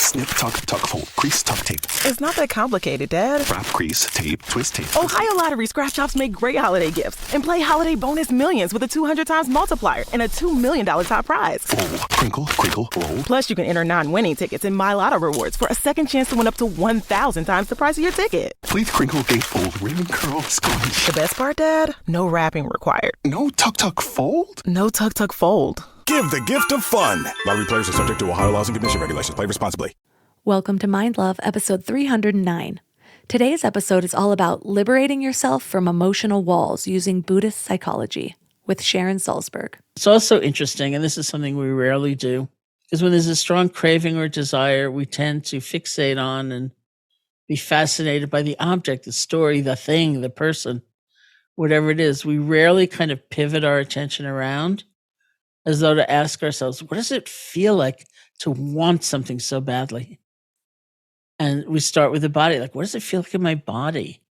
Snip, tuck, tuck, fold. Crease, tuck, tape. It's not that complicated, Dad. Wrap, crease, tape, twist, tape. Ohio Lottery scratch offs make great holiday gifts. And play Holiday Bonus Millions with a 200 times multiplier and a $2 million top prize. Fold, crinkle, crinkle, roll. Plus, you can enter non-winning tickets in My Lotto Rewards for a second chance to win up to 1,000 times the price of your ticket. Please crinkle, gate, fold, ring, curl, scrunch. The best part, Dad? No wrapping required. No tuck, tuck, fold? No tuck, tuck, fold. Give the gift of fun. Lottery players are subject to Ohio laws and commission regulations. Play responsibly. Welcome to Mind Love, episode 309. Today's episode is all about liberating yourself from emotional walls using Buddhist psychology with Sharon Salzberg. It's also interesting, and this is something we rarely do, is when there's a strong craving or desire, we tend to fixate on and be fascinated by the object, the story, the thing, the person, whatever it is. We rarely kind of pivot our attention around as though to ask ourselves, what does it feel like to want something so badly? And we start with the body. Like, what does it feel like in my body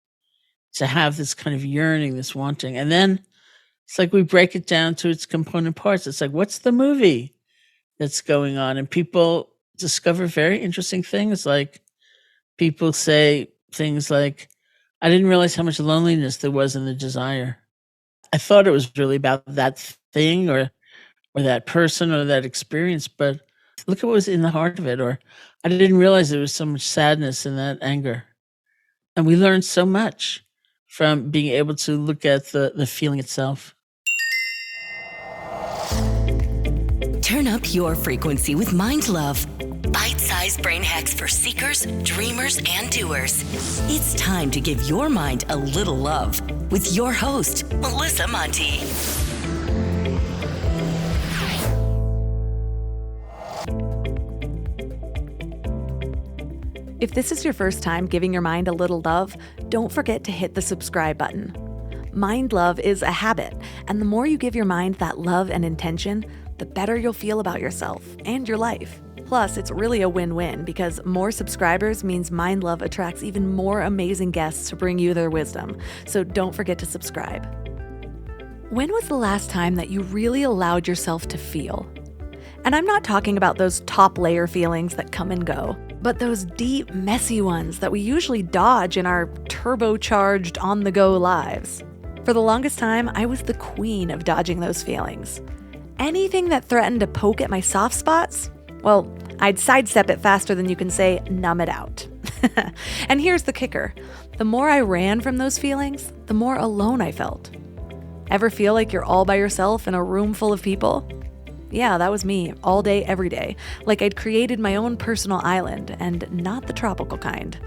to have this kind of yearning, this wanting? And then it's like we break it down to its component parts. It's like, what's the movie that's going on? And people discover very interesting things. Like people say things like, I didn't realize how much loneliness there was in the desire. I thought it was really about that thing or that person or that experience, but look at what was in the heart of it. Or I didn't realize there was so much sadness in that anger. And we learn so much from being able to look at the feeling itself. Turn up your frequency with Mind Love. Bite-sized brain hacks for seekers, dreamers, and doers. It's time to give your mind a little love with your host, Melissa Monti. If this is your first time giving your mind a little love, don't forget to hit the subscribe button. Mind love is a habit, and the more you give your mind that love and intention, the better you'll feel about yourself and your life. Plus, it's really a win-win because more subscribers means Mind Love attracts even more amazing guests to bring you their wisdom. So don't forget to subscribe. When was the last time that you really allowed yourself to feel? And I'm not talking about those top layer feelings that come and go, but those deep, messy ones that we usually dodge in our turbocharged, on-the-go lives. For the longest time, I was the queen of dodging those feelings. Anything that threatened to poke at my soft spots, well, I'd sidestep it faster than you can say, numb it out. And here's the kicker. The more I ran from those feelings, the more alone I felt. Ever feel like you're all by yourself in a room full of people? Yeah, that was me, all day, every day. Like I'd created my own personal island, and not the tropical kind.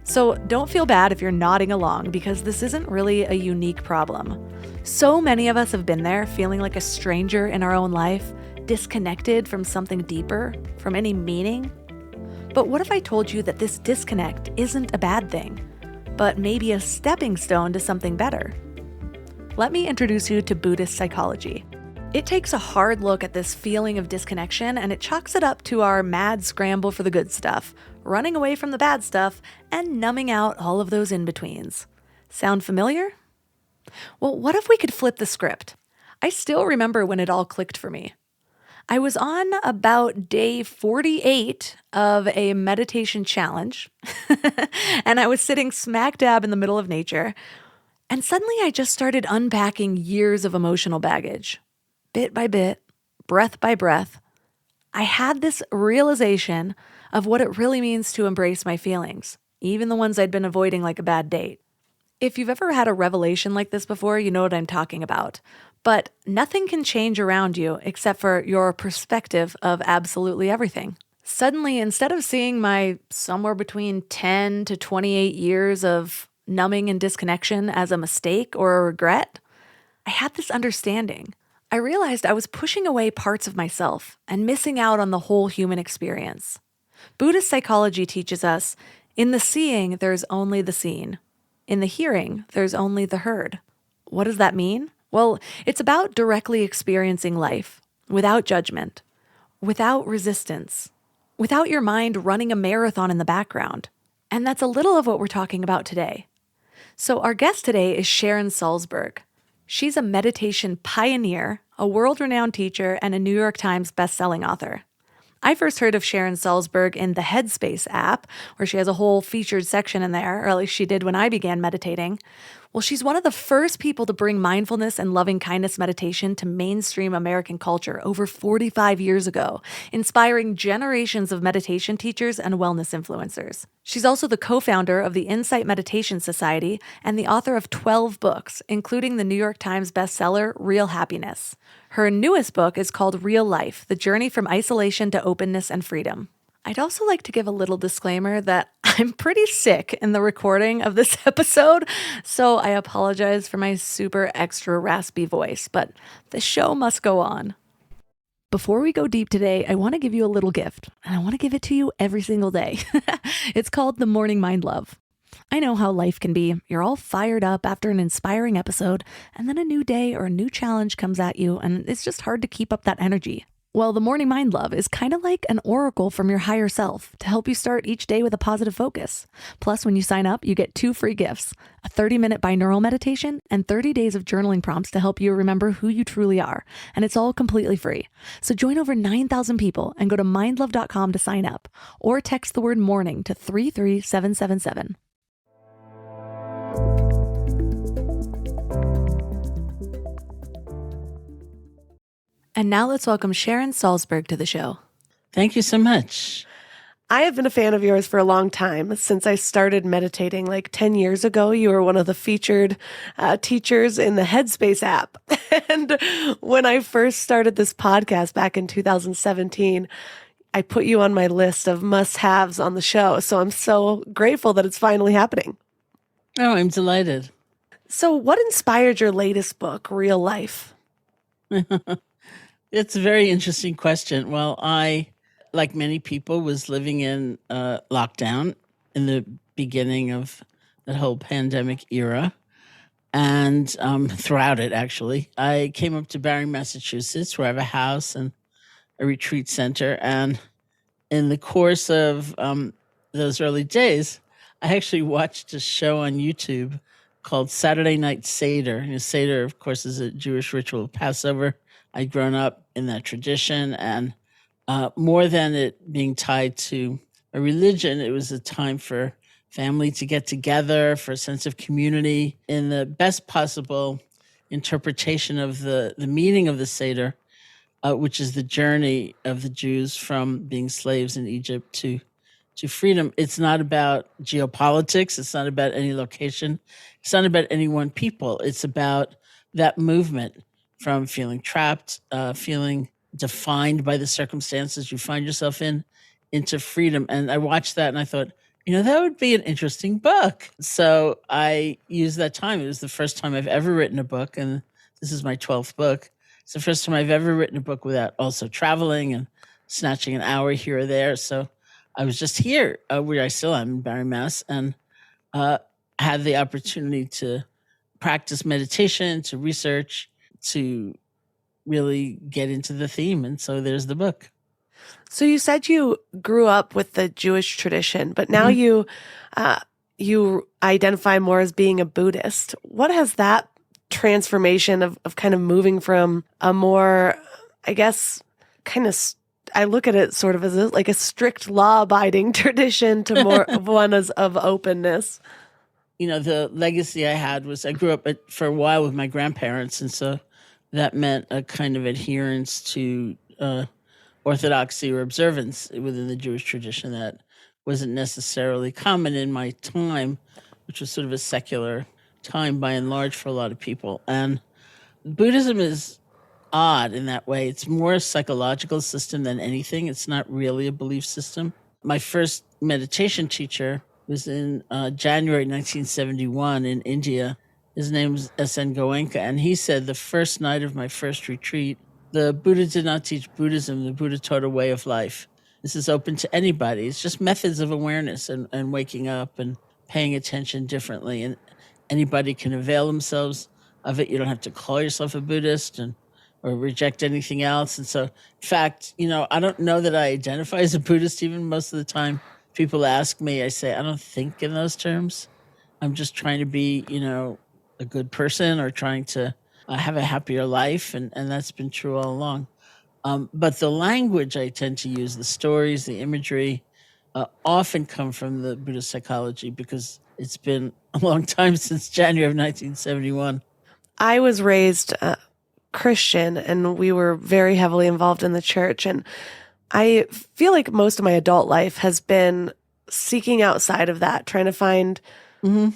So don't feel bad if you're nodding along, because this isn't really a unique problem. So many of us have been there, feeling like a stranger in our own life, disconnected from something deeper, from any meaning. But what if I told you that this disconnect isn't a bad thing, but maybe a stepping stone to something better? Let me introduce you to Buddhist psychology. It takes a hard look at this feeling of disconnection and it chalks it up to our mad scramble for the good stuff, running away from the bad stuff, and numbing out all of those in-betweens. Sound familiar? Well, what if we could flip the script? I still remember when it all clicked for me. I was on about day 48 of a meditation challenge, and I was sitting smack dab in the middle of nature, and suddenly I just started unpacking years of emotional baggage. Bit by bit, breath by breath, I had this realization of what it really means to embrace my feelings, even the ones I'd been avoiding like a bad date. If you've ever had a revelation like this before, you know what I'm talking about. But nothing can change around you except for your perspective of absolutely everything. Suddenly, instead of seeing my somewhere between 10 to 28 years of numbing and disconnection as a mistake or a regret, I had this understanding. I realized I was pushing away parts of myself and missing out on the whole human experience. Buddhist psychology teaches us, in the seeing, there's only the seen. In the hearing, there's only the heard. What does that mean? Well, it's about directly experiencing life, without judgment, without resistance, without your mind running a marathon in the background. And that's a little of what we're talking about today. So our guest today is Sharon Salzberg. She's a meditation pioneer, a world-renowned teacher, and a New York Times bestselling author. I first heard of Sharon Salzberg in the Headspace app, where she has a whole featured section in there, or at least she did when I began meditating. Well, she's one of the first people to bring mindfulness and loving kindness meditation to mainstream American culture over 45 years ago, inspiring generations of meditation teachers and wellness influencers. She's also the co-founder of the Insight Meditation Society and the author of 12 books, including the New York Times bestseller, Real Happiness. Her newest book is called Real Life: The Journey from Isolation to Openness and Freedom. I'd also like to give a little disclaimer that I'm pretty sick in the recording of this episode, so I apologize for my super extra raspy voice, but the show must go on. Before we go deep today, I want to give you a little gift, and I want to give it to you every single day. It's called the Morning Mind Love. I know how life can be. You're all fired up after an inspiring episode, and then a new day or a new challenge comes at you, and it's just hard to keep up that energy. Well, the Morning Mind Love is kind of like an oracle from your higher self to help you start each day with a positive focus. Plus, when you sign up, you get 2 free gifts: a 30-minute binaural meditation and 30 days of journaling prompts to help you remember who you truly are. And it's all completely free. So join over 9,000 people and go to mindlove.com to sign up, or text the word morning to 33777. And now let's welcome Sharon Salzberg to the show. Thank you so much. I have been a fan of yours for a long time. Since I started meditating like 10 years ago, you were one of the featured teachers in the Headspace app. And when I first started this podcast back in 2017, I put you on my list of must-haves on the show. So I'm so grateful that it's finally happening. Oh, I'm delighted. So what inspired your latest book, Real Life? It's a very interesting question. Well, I, like many people, was living in lockdown in the beginning of that whole pandemic era. And throughout it, actually, I came up to Barre, Massachusetts, where I have a house and a retreat center. And in the course of those early days, I actually watched a show on YouTube called Saturday Night Seder. And Seder, of course, is a Jewish ritual of Passover. I'd grown up in that tradition, and more than it being tied to a religion, it was a time for family to get together, for a sense of community, in the best possible interpretation of the meaning of the Seder, which is the journey of the Jews from being slaves in Egypt to freedom. It's not about geopolitics. It's not about any location. It's not about any one people. It's about that movement from feeling trapped, feeling defined by the circumstances you find yourself in, into freedom. And I watched that and I thought, that would be an interesting book. So I used that time. It was the first time I've ever written a book, and this is my 12th book. It's the first time I've ever written a book without also traveling and snatching an hour here or there. So I was just here, where I still am, in Barre, Mass, and had the opportunity to practice meditation, to research, to really get into the theme. And so there's the book. So you said you grew up with the Jewish tradition, but now you identify more as being a Buddhist. What has that transformation of kind of moving from a more, I guess, I look at it sort of as like a strict law-abiding tradition to more of one of openness? The legacy I had was I grew up for a while with my grandparents, and so that meant a kind of adherence to orthodoxy or observance within the Jewish tradition that wasn't necessarily common in my time, which was sort of a secular time by and large for a lot of people. And Buddhism is odd in that way. It's more a psychological system than anything. It's not really a belief system. My first meditation teacher was in January 1971 in India. His name's S.N. Goenka, and he said the first night of my first retreat, the Buddha did not teach Buddhism. The Buddha taught a way of life. This is open to anybody. It's just methods of awareness and waking up and paying attention differently. And anybody can avail themselves of it. You don't have to call yourself a Buddhist or reject anything else. And so, in fact, I don't know that I identify as a Buddhist even most of the time. People ask me, I say, I don't think in those terms. I'm just trying to be, a good person or trying to have a happier life. And that's been true all along. But the language I tend to use, the stories, the imagery, often come from the Buddhist psychology because it's been a long time since January of 1971. I was raised Christian, and we were very heavily involved in the church. And I feel like most of my adult life has been seeking outside of that, trying to find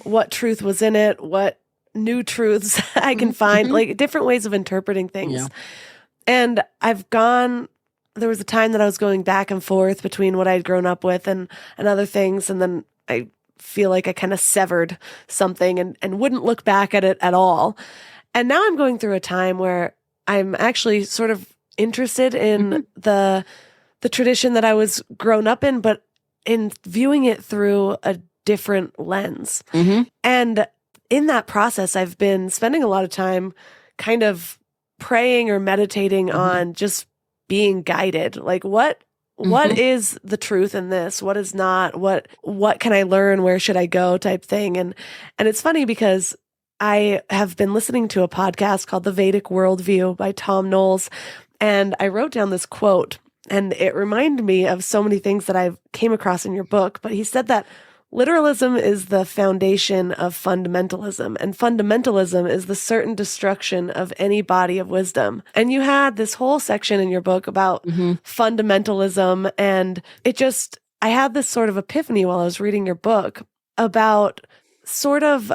what truth was in it, what new truths I can find, like different ways of interpreting things. Yeah. And there was a time that I was going back and forth between what I'd grown up with and other things. And then I feel like I kind of severed something and wouldn't look back at it at all. And now I'm going through a time where I'm actually sort of interested in the tradition that I was grown up in, but in viewing it through a different lens. And in that process, I've been spending a lot of time kind of praying or meditating on just being guided. Like what is the truth in this? What is not? What can I learn? Where should I go? Type thing. And it's funny because I have been listening to a podcast called The Vedic Worldview by Tom Knowles, and I wrote down this quote, and it reminded me of so many things that I came across in your book. But he said that literalism is the foundation of fundamentalism, and fundamentalism is the certain destruction of any body of wisdom. And you had this whole section in your book about fundamentalism, and I had this sort of epiphany while I was reading your book about sort of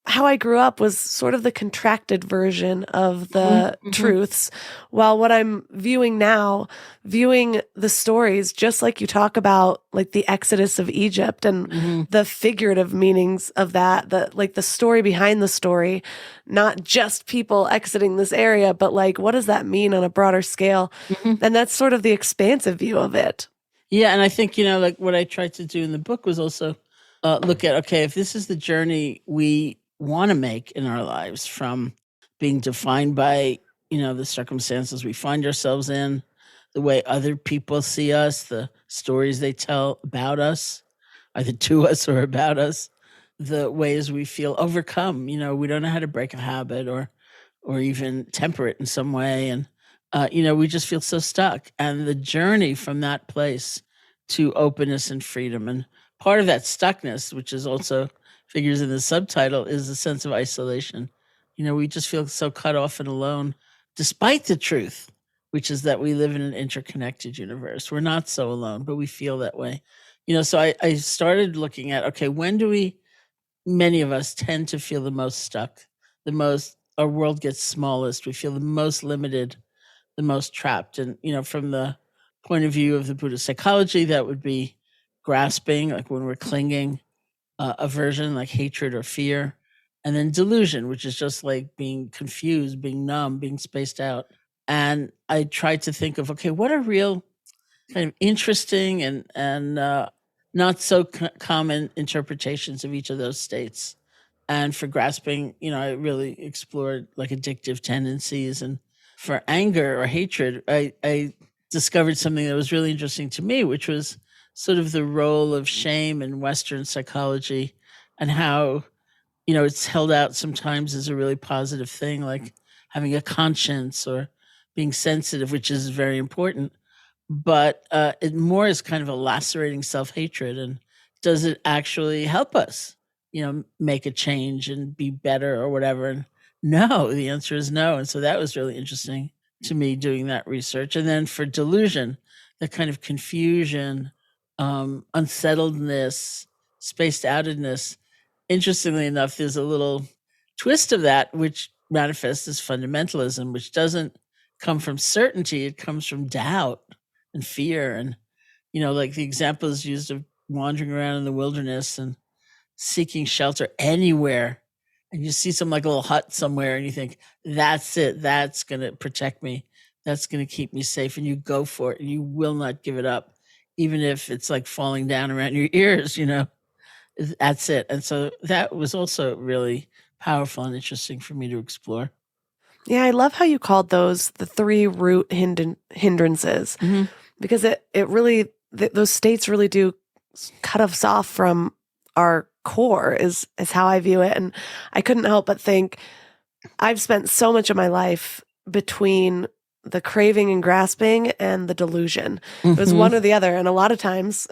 how I grew up was sort of the contracted version of the truths, while what I'm viewing now, viewing the stories, just like you talk about, like the Exodus of Egypt and the figurative meanings of that, the story behind the story, not just people exiting this area, but like, what does that mean on a broader scale? And that's sort of the expansive view of it. Yeah. And I think, like what I tried to do in the book was also look at, okay, if this is the journey we want to make in our lives, from being defined by, the circumstances we find ourselves in, the way other people see us, the stories they tell about us, either to us or about us, the ways we feel overcome. We don't know how to break a habit or even temper it in some way. And, we just feel so stuck. And the journey from that place to openness and freedom. And part of that stuckness, which is also figures in the subtitle, is a sense of isolation. We just feel so cut off and alone, despite the truth, which is that we live in an interconnected universe. We're not so alone, but we feel that way. So I started looking at, okay, when do many of us tend to feel the most stuck, our world gets smallest, we feel the most limited, the most trapped. And, from the point of view of the Buddhist psychology, that would be grasping, like when we're clinging, aversion, like hatred or fear, and then delusion, which is just like being confused, being numb, being spaced out. And I tried to think of, okay, what are real kind of interesting and not so common interpretations of each of those states. And for grasping, I really explored like addictive tendencies. And for anger or hatred, I discovered something that was really interesting to me, which was sort of the role of shame in Western psychology, and how, it's held out sometimes as a really positive thing, like having a conscience or being sensitive, which is very important. But it more is kind of a lacerating self-hatred. And does it actually help us, make a change and be better or whatever? And no, the answer is no. And so that was really interesting to me, doing that research. And then for delusion, the kind of confusion, unsettledness, spaced outedness. Interestingly enough, there's a little twist of that, which manifests as fundamentalism, which doesn't come from certainty. It comes from doubt and fear. And, like the example is used of wandering around in the wilderness and seeking shelter anywhere. And you see some like a little hut somewhere and you think, that's it. That's going to protect me. That's going to keep me safe. And you go for it and you will not give it up, even if it's like falling down around your ears, that's it. And so that was also really powerful and interesting for me to explore. Yeah, I love how you called those the 3 root hindrances, because it really, those states really do cut us off from our core is how I view it. And I couldn't help but think I've spent so much of my life between the craving and grasping and the delusion. It was one or the other. And a lot of times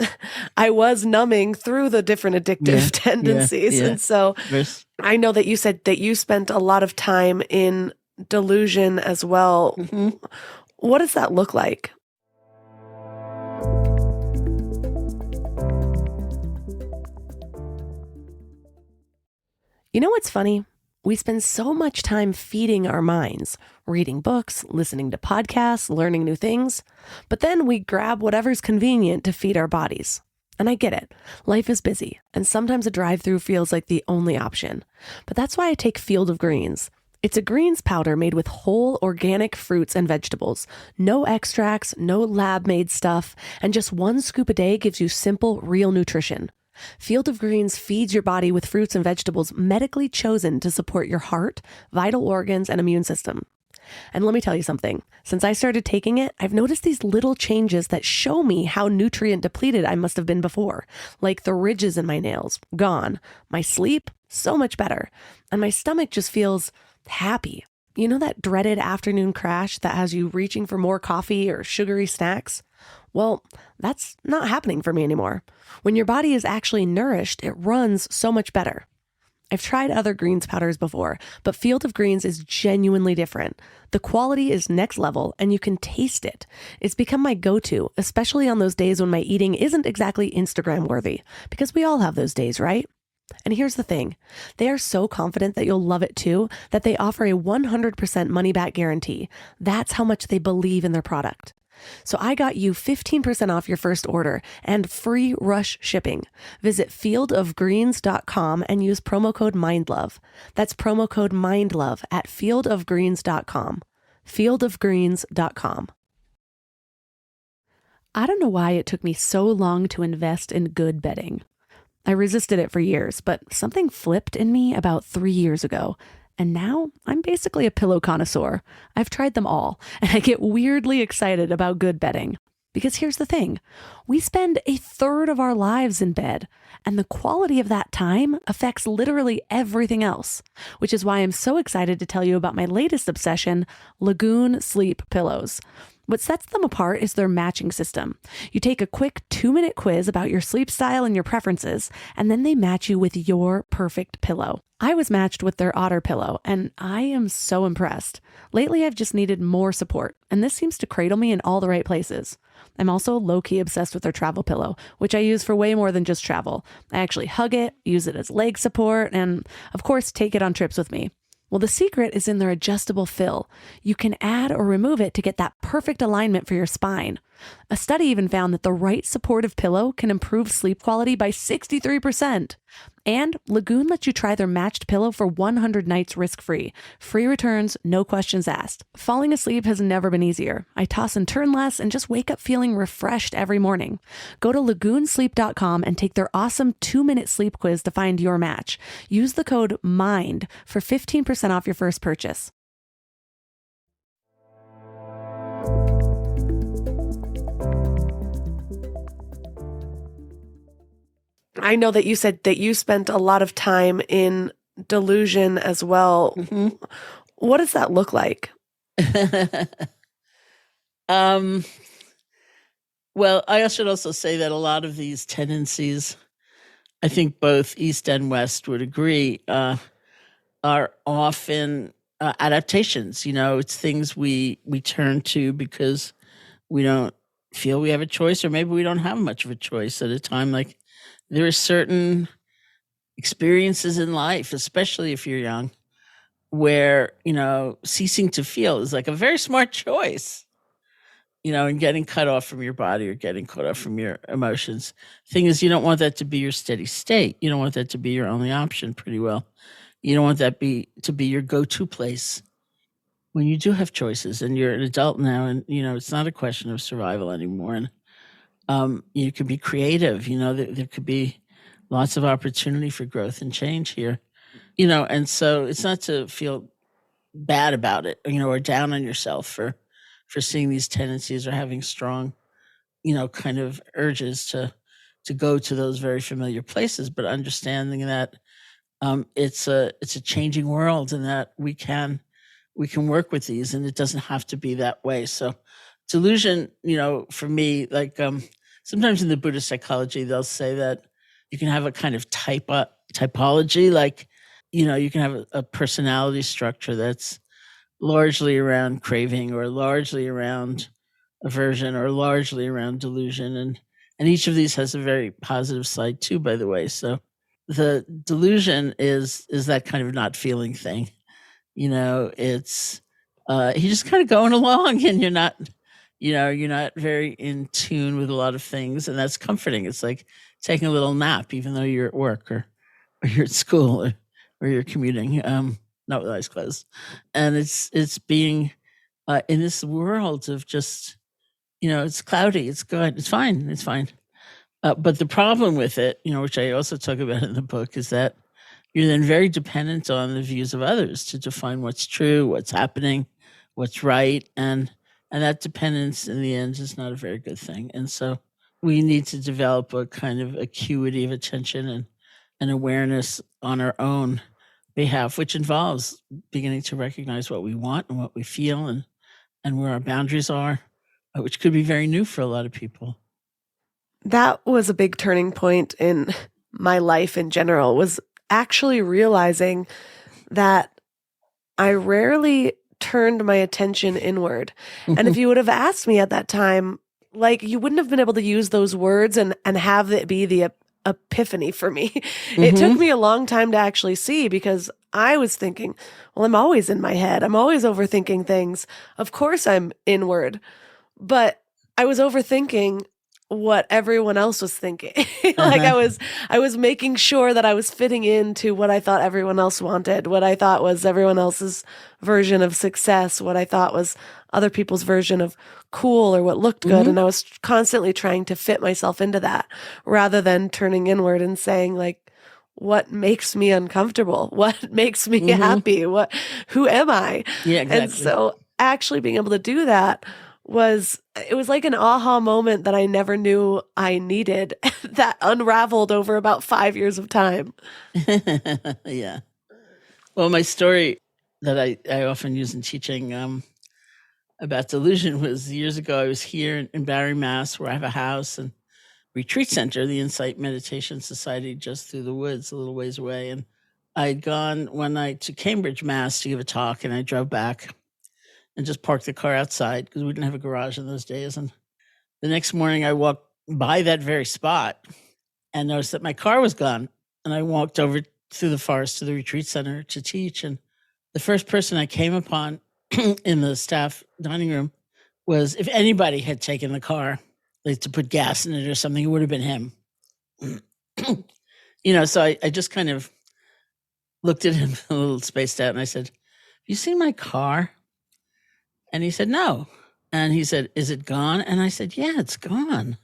I was numbing through the different addictive tendencies. yeah. And so Yes. I know that you said that you spent a lot of time in delusion as well. What does that look like? You know what's funny? We spend so much time feeding our minds, reading books, listening to podcasts, learning new things, but then we grab whatever's convenient to feed our bodies. And I get it. Life is busy, and sometimes a drive-through feels like the only option. But that's why I take Field of Greens. It's a greens powder made with whole organic fruits and vegetables. No extracts, no lab-made stuff, and just 1 scoop a day gives you simple, real nutrition. Field of Greens feeds your body with fruits and vegetables medically chosen to support your heart, vital organs, and immune system. And let me tell you something. Since I started taking it, I've noticed these little changes that show me how nutrient depleted I must have been before. Like the ridges in my nails, gone. My sleep, so much better. And my stomach just feels happy. You know that dreaded afternoon crash that has you reaching for more coffee or sugary snacks? Well, that's not happening for me anymore. When your body is actually nourished, it runs so much better. I've tried other greens powders before, but Field of Greens is genuinely different. The quality is next level and you can taste it. It's become my go-to, especially on those days when my eating isn't exactly Instagram worthy, because we all have those days, right? And here's the thing. They are so confident that you'll love it too, that they offer a 100% money-back guarantee. That's how much they believe in their product. So I got you 15% off your first order and free rush shipping. Visit fieldofgreens.com and use promo code MINDLOVE. That's promo code MINDLOVE at fieldofgreens.com. Fieldofgreens.com. I don't know why it took me so long to invest in good bedding. I resisted it for years, but something flipped in me about 3 years ago. And now I'm basically a pillow connoisseur. I've tried them all, and I get weirdly excited about good bedding. Because here's the thing. We spend a third of our lives in bed, and the quality of that time affects literally everything else, which is why I'm so excited to tell you about my latest obsession, Lagoon Sleep Pillows. What sets them apart is their matching system. You take a quick 2-minute quiz about your sleep style and your preferences, and then they match you with your perfect pillow. I was matched with their Otter pillow, and I am so impressed. Lately, I've just needed more support, and this seems to cradle me in all the right places. I'm also low-key obsessed with their travel pillow, which I use for way more than just travel. I actually hug it, use it as leg support, and of course, take it on trips with me. Well, the secret is in their adjustable fill. You can add or remove it to get that perfect alignment for your spine. A study even found that the right supportive pillow can improve sleep quality by 63%. And Lagoon lets you try their matched pillow for 100 nights risk-free. Free returns, no questions asked. Falling asleep has never been easier. I toss and turn less and just wake up feeling refreshed every morning. Go to lagoonsleep.com and take their awesome 2-minute sleep quiz to find your match. Use the code MIND for 15% off your first purchase. I know that you said that you spent a lot of time in delusion as well. What does that look like? Well, I should also say that a lot of these tendencies, I think both East and West would agree, are often adaptations. You know, it's things we turn to because we don't feel we have a choice, or maybe we don't have much of a choice at a time. Like there are certain experiences in life, especially if you're young, where, you know, ceasing to feel is like a very smart choice, you know, and getting cut off from your body or getting cut off from your emotions. Thing is, you don't want that to be your steady state. You don't want that to be your only option pretty well. You don't want that to be your go-to place when you do have choices and you're an adult now, and, you know, it's not a question of survival anymore. And you can be creative, you know, there could be lots of opportunity for growth and change here, you know, and so it's not to feel bad about it, you know, or down on yourself for seeing these tendencies or having strong, you know, kind of urges to go to those very familiar places, but understanding that it's a changing world and that we can we can work with these, and it doesn't have to be that way. So delusion, for me, like sometimes in the Buddhist psychology, they'll say that you can have a kind of typology, like, you can have a personality structure that's largely around craving or largely around aversion or largely around delusion. And each of these has a very positive side too, by the way. So the delusion is that kind of not feeling thing. It's you're just kind of going along, and you're not very in tune with a lot of things, and that's comforting. It's like taking a little nap, even though you're at work or you're at school or you're commuting, not with eyes closed. And it's being in this world of just, it's cloudy, it's good, it's fine. But the problem with it, which I also talk about in the book, is that you're then very dependent on the views of others to define what's true, what's happening, what's right. And that dependence in the end is not a very good thing. And so we need to develop a kind of acuity of attention and awareness on our own behalf, which involves beginning to recognize what we want and what we feel and where our boundaries are, which could be very new for a lot of people. That was a big turning point in my life in general, was actually realizing that I rarely turned my attention inward. And if you would have asked me at that time, like, you wouldn't have been able to use those words and have it be the epiphany for me. It took me a long time to actually see, because I was thinking, well, I'm always in my head. I'm always overthinking things. Of course I'm inward. But I was overthinking what everyone else was thinking. Like I was making sure that I was fitting into what I thought everyone else wanted, what I thought was everyone else's version of success, what I thought was other people's version of cool or what looked good. And I was constantly trying to fit myself into that rather than turning inward and saying, like, what makes me uncomfortable? What makes me happy? Who am I? Yeah, exactly. And so actually being able to do that was like an aha moment that I never knew I needed, that unraveled over about 5 years of time. Yeah. Well, my story that I often use in teaching about delusion was years ago. I was here in Barre, Mass, where I have a house and retreat center, the Insight Meditation Society, just through the woods, a little ways away. And I'd gone one night to Cambridge, Mass, to give a talk, and I drove back and just parked the car outside because we didn't have a garage in those days. And the next morning I walked by that very spot and noticed that my car was gone. And I walked over through the forest to the retreat center to teach. And the first person I came upon in the staff dining room was, if anybody had taken the car, like to put gas in it or something, it would have been him. So I just kind of looked at him a little spaced out and I said, "You see my car?" And he said, "No." And he said, "Is it gone?" And I said, "Yeah, it's gone."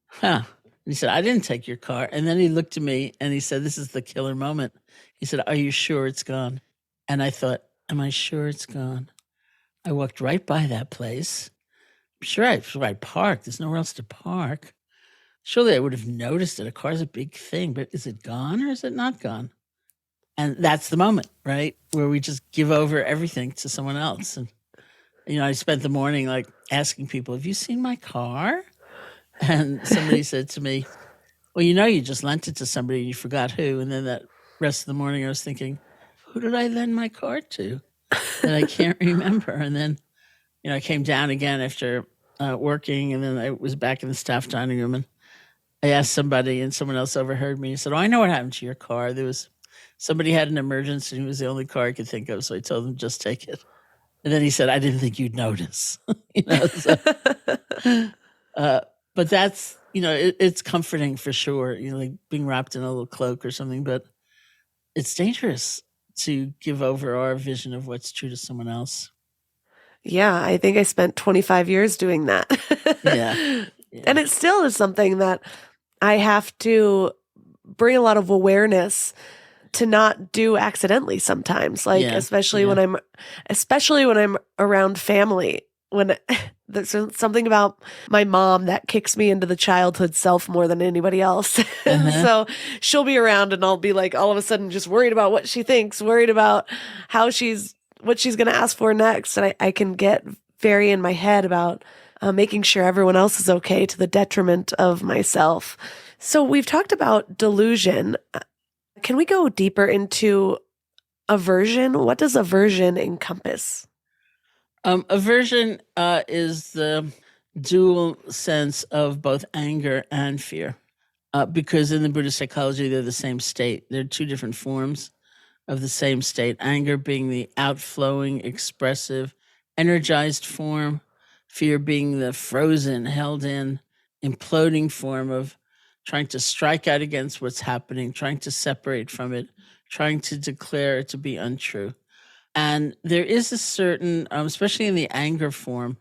Huh. And he said, "I didn't take your car." And then he looked at me and he said, this is the killer moment. He said, "Are you sure it's gone?" And I thought, am I sure it's gone? I walked right by that place. I'm sure I parked. There's nowhere else to park. Surely I would have noticed it. A car's a big thing, but is it gone or is it not gone? And that's the moment, right? Where we just give over everything to someone else. And I spent the morning like asking people, "Have you seen my car?" And somebody said to me, "Well, you just lent it to somebody and you forgot who." And then that rest of the morning I was thinking, who did I lend my car to? And I can't remember. And then, I came down again after working, and then I was back in the staff dining room and I asked somebody and someone else overheard me and said, "Oh, I know what happened to your car. Somebody had an emergency and it was the only car I could think of. So I told them, just take it." And then he said, "I didn't think you'd notice." But that's, it's comforting for sure, like being wrapped in a little cloak or something, but it's dangerous to give over our vision of what's true to someone else. Yeah, I think I spent 25 years doing that. Yeah. And it still is something that I have to bring a lot of awareness to not do accidentally sometimes, like especially when I'm around family, when there's something about my mom that kicks me into the childhood self more than anybody else. So she'll be around and I'll be like all of a sudden just worried about what she thinks, worried about how she's what she's going to ask for next. And I can get very in my head about making sure everyone else is okay to the detriment of myself. So we've talked about delusion. Can we go deeper into aversion? What does aversion encompass? Aversion is the dual sense of both anger and fear, because in the Buddhist psychology, they're the same state. They're two different forms of the same state. Anger being the outflowing, expressive, energized form, fear being the frozen, held in, imploding form of trying to strike out against what's happening, trying to separate from it, trying to declare it to be untrue. And there is a certain, especially in the anger form,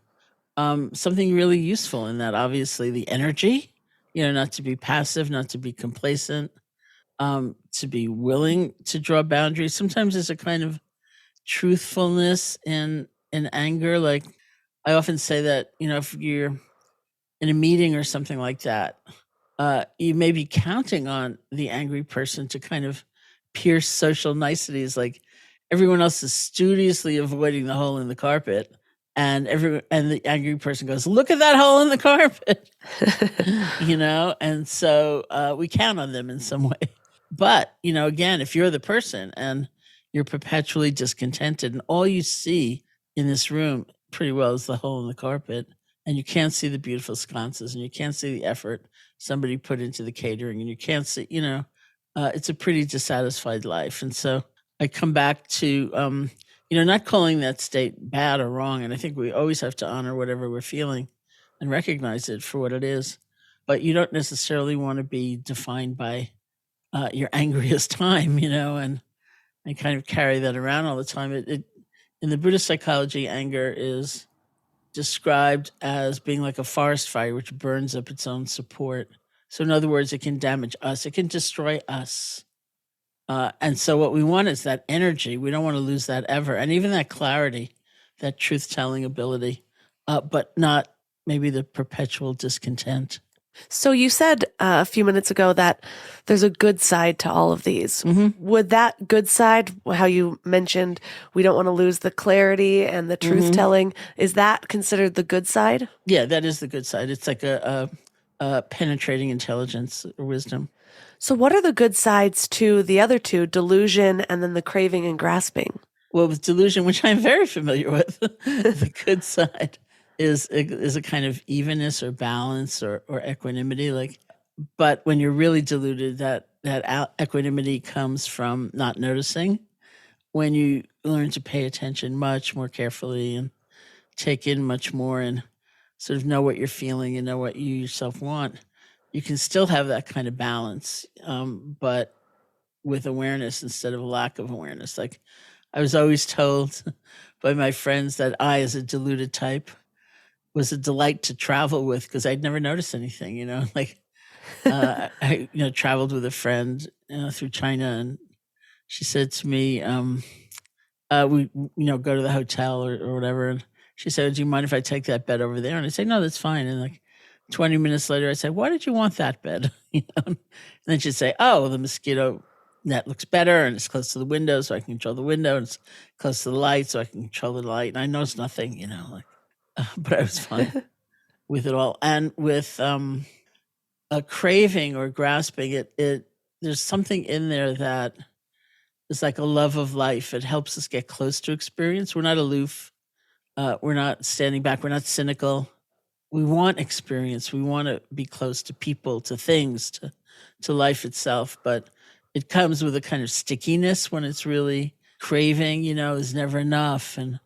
something really useful in that. Obviously, the energy, not to be passive, not to be complacent, to be willing to draw boundaries. Sometimes there's a kind of truthfulness in anger. Like I often say that, if you're in a meeting or something like that, you may be counting on the angry person to kind of pierce social niceties. Like everyone else is studiously avoiding the hole in the carpet, and the angry person goes, "Look at that hole in the carpet," And so we count on them in some way. But again, if you're the person and you're perpetually discontented, and all you see in this room pretty well is the hole in the carpet, and you can't see the beautiful sconces, and you can't see the effort somebody put into the catering, and you can't see, it's a pretty dissatisfied life. And so I come back to, not calling that state bad or wrong. And I think we always have to honor whatever we're feeling and recognize it for what it is. But you don't necessarily want to be defined by your angriest time, and kind of carry that around all the time. In the Buddhist psychology, anger is described as being like a forest fire, which burns up its own support. So in other words, it can damage us. It can destroy us. And so what we want is that energy. We don't want to lose that ever. And even that clarity, that truth-telling ability, but not maybe the perpetual discontent. So you said a few minutes ago that there's a good side to all of these. Mm-hmm. Would that good side, how you mentioned, we don't want to lose the clarity and the truth-telling, is that considered the good side? Yeah, that is the good side. It's like a penetrating intelligence or wisdom. So what are the good sides to the other two, delusion and then the craving and grasping? Well, with delusion, which I'm very familiar with, the good side is a kind of evenness or balance or equanimity. But when you're really deluded, that equanimity comes from not noticing. When you learn to pay attention much more carefully and take in much more and sort of know what you're feeling and know what you yourself want, you can still have that kind of balance, but with awareness instead of a lack of awareness. Like I was always told by my friends that I, as a deluded type, was a delight to travel with because I'd never noticed anything, I traveled with a friend through China, and she said to me, we go to the hotel or whatever, and she said, "Do you mind if I take that bed over there?" And I say, "No, that's fine." And 20 minutes later, I said, "Why did you want that bed?" And then she'd say, "Oh, the mosquito net looks better, and it's close to the window, so I can control the window, and it's close to the light, so I can control the light." And I noticed nothing, but I was fine with it all. And with a craving or grasping, there's something in there that is like a love of life. It helps us get close to experience. We're not aloof. We're not standing back. We're not cynical. We want experience. We want to be close to people, to things, to life itself. But it comes with a kind of stickiness when it's really craving, is never enough. And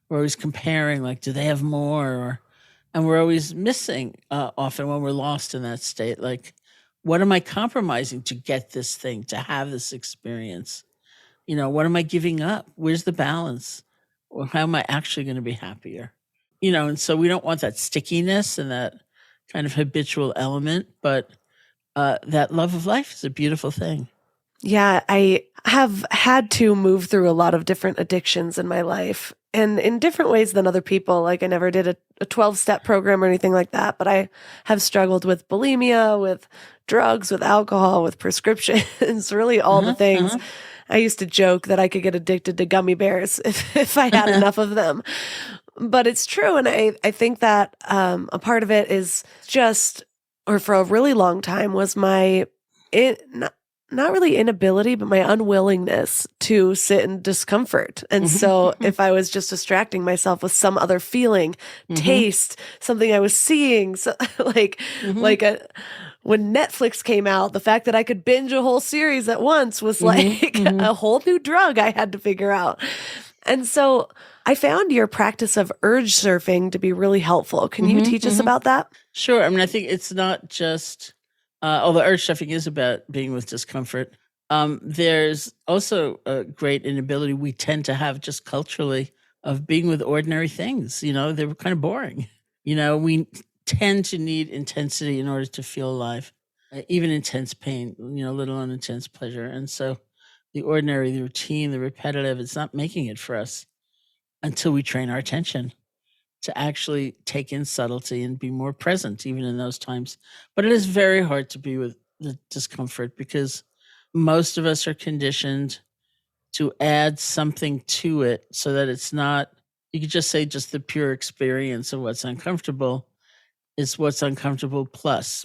we're always comparing, like, do they have more? And we're always missing often when we're lost in that state. Like, what am I compromising to get this thing, to have this experience? What am I giving up? Where's the balance? Or how am I actually going to be happier? And so we don't want that stickiness and that kind of habitual element, but that love of life is a beautiful thing. Yeah, I have had to move through a lot of different addictions in my life, and in different ways than other people. Like I never did a 12-step program or anything like that, but I have struggled with bulimia, with drugs, with alcohol, with prescriptions, really all the things. I used to joke that I could get addicted to gummy bears if I had enough of them. But it's true. And I think that a part of it is just, or for a really long time, was my, not really inability, but my unwillingness to sit in discomfort. And so if I was just distracting myself with some other feeling, taste, something I was seeing, so, when Netflix came out, the fact that I could binge a whole series at once was like a whole new drug I had to figure out. And so I found your practice of urge surfing to be really helpful. Can you teach us about that? Sure. I mean, I think it's not just, although urge surfing is about being with discomfort, there's also a great inability we tend to have just culturally of being with ordinary things. You know, they were kind of boring. You know, we tend to need intensity in order to feel alive, even intense pain, you know, let alone intense pleasure. And so the ordinary, the routine, the repetitive, it's not making it for us until we train our attention to actually take in subtlety and be more present even in those times. But it is very hard to be with the discomfort because most of us are conditioned to add something to it so that it's not, you could just say just the pure experience of what's uncomfortable is what's uncomfortable plus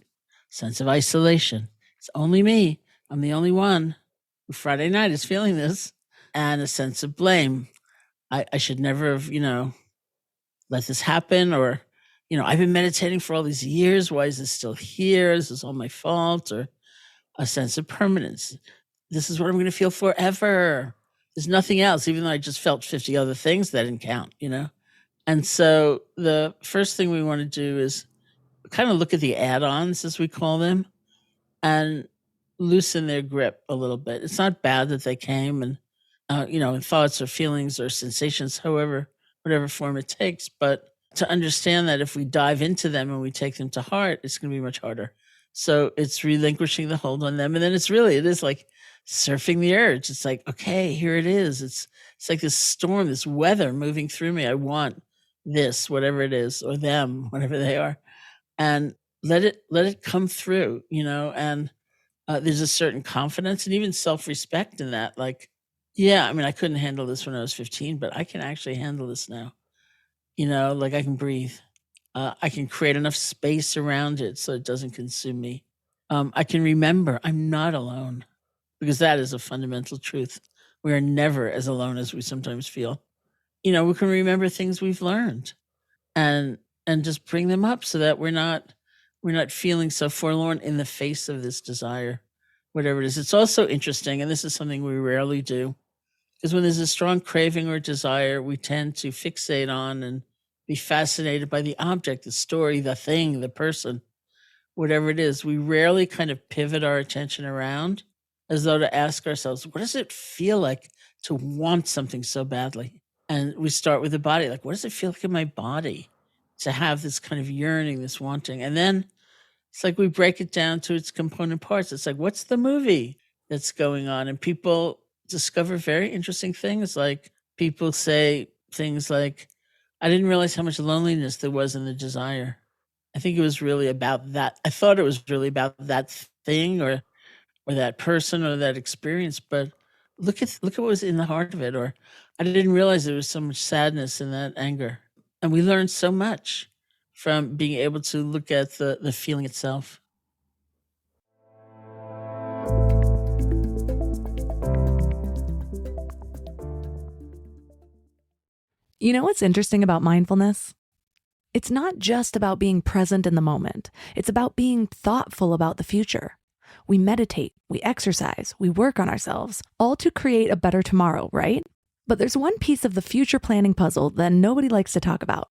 sense of isolation. It's only me. I'm the only one who Friday night is feeling this, and a sense of blame. I should never have, you know, let this happen, or, you know, I've been meditating for all these years. Why is this still here? Is this all my fault? Or a sense of permanence. This is what I'm going to feel forever. There's nothing else, even though I just felt 50 other things that didn't count, you know? And so the first thing we want to do is kind of look at the add-ons, as we call them, and loosen their grip a little bit. It's not bad that they came and, you know, in thoughts or feelings or sensations, however, whatever form it takes. But to understand that if we dive into them and we take them to heart, it's going to be much harder. So it's relinquishing the hold on them. And then it is like surfing the urge. It's like, okay, here it is. It's like this storm, this weather moving through me. I want this, whatever it is, or them, whatever they are. And let it come through, you know, and there's a certain confidence and even self-respect in that. Like, yeah, I mean, I couldn't handle this when I was 15, but I can actually handle this now. You know, like I can breathe. I can create enough space around it so it doesn't consume me. I can remember I'm not alone, because that is a fundamental truth. We are never as alone as we sometimes feel. You know, we can remember things we've learned and just bring them up so that we're not feeling so forlorn in the face of this desire, whatever it is. It's also interesting, and this is something we rarely do, because when there's a strong craving or desire, we tend to fixate on and be fascinated by the object, the story, the thing, the person, whatever it is. We rarely kind of pivot our attention around as though to ask ourselves, what does it feel like to want something so badly? And we start with the body. Like, what does it feel like in my body to have this kind of yearning, this wanting? And then it's like we break it down to its component parts. It's like, what's the movie that's going on? And people discover very interesting things. Like people say things like, I didn't realize how much loneliness there was in the desire. I think it was really about that. I thought it was really about that thing or that person or that experience, but look at what was in the heart of it. Or I didn't realize there was so much sadness in that anger. And we learned so much from being able to look at the feeling itself. You know what's interesting about mindfulness? It's not just about being present in the moment. It's about being thoughtful about the future. We meditate, we exercise, we work on ourselves, all to create a better tomorrow, right? But there's one piece of the future planning puzzle that nobody likes to talk about.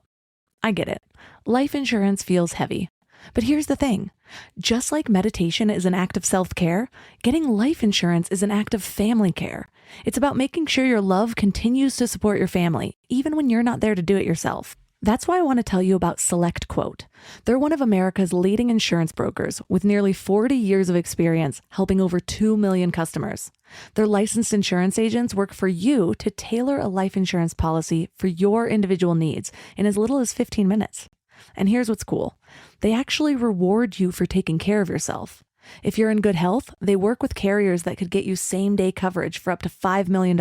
I get it. Life insurance feels heavy. But here's the thing. Just like meditation is an act of self-care, getting life insurance is an act of family care. It's about making sure your love continues to support your family, even when you're not there to do it yourself. That's why I want to tell you about SelectQuote. They're one of America's leading insurance brokers with nearly 40 years of experience helping over 2 million customers. Their licensed insurance agents work for you to tailor a life insurance policy for your individual needs in as little as 15 minutes. And here's what's cool. They actually reward you for taking care of yourself. If you're in good health, they work with carriers that could get you same-day coverage for up to $5 million.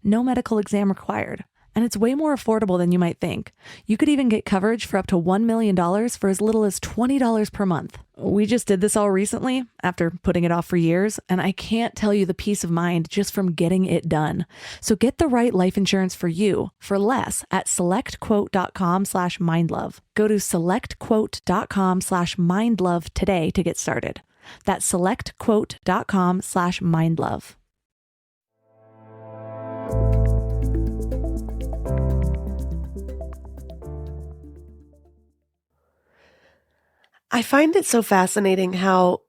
No medical exam required. And it's way more affordable than you might think. You could even get coverage for up to $1 million for as little as $20 per month. We just did this all recently after putting it off for years, and I can't tell you the peace of mind just from getting it done. So get the right life insurance for you for less at selectquote.com/mindlove. Go to selectquote.com/mindlove today to get started. That's selectquote.com/mindlove. I find it so fascinating how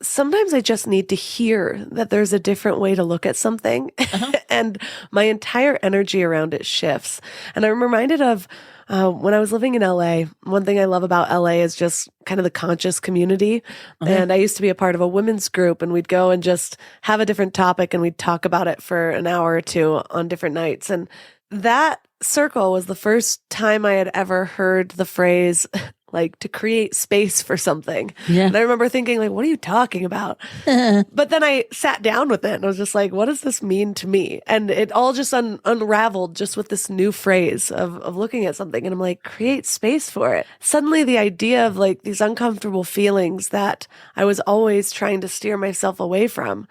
sometimes I just need to hear that there's a different way to look at something and my entire energy around it shifts. And I'm reminded of when I was living in LA, one thing I love about LA is just kind of the conscious community. And I used to be a part of a women's group, and we'd go and just have a different topic and we'd talk about it for an hour or two on different nights. And that circle was the first time I had ever heard the phrase, like, to create space for something. Yeah. And I remember thinking, like, what are you talking about? But then I sat down with it and I was just like, what does this mean to me? And it all just unraveled just with this new phrase of looking at something. And I'm like, create space for it. Suddenly the idea of like these uncomfortable feelings that I was always trying to steer myself away from,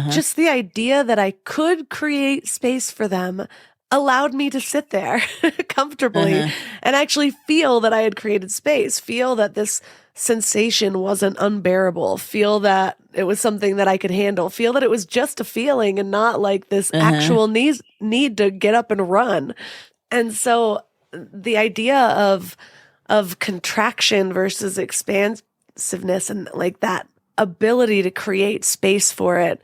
just the idea that I could create space for them allowed me to sit there comfortably and actually feel that I had created space, feel that this sensation wasn't unbearable, feel that it was something that I could handle, feel that it was just a feeling and not like this actual need to get up and run. And so the idea of contraction versus expansiveness and like that ability to create space for it,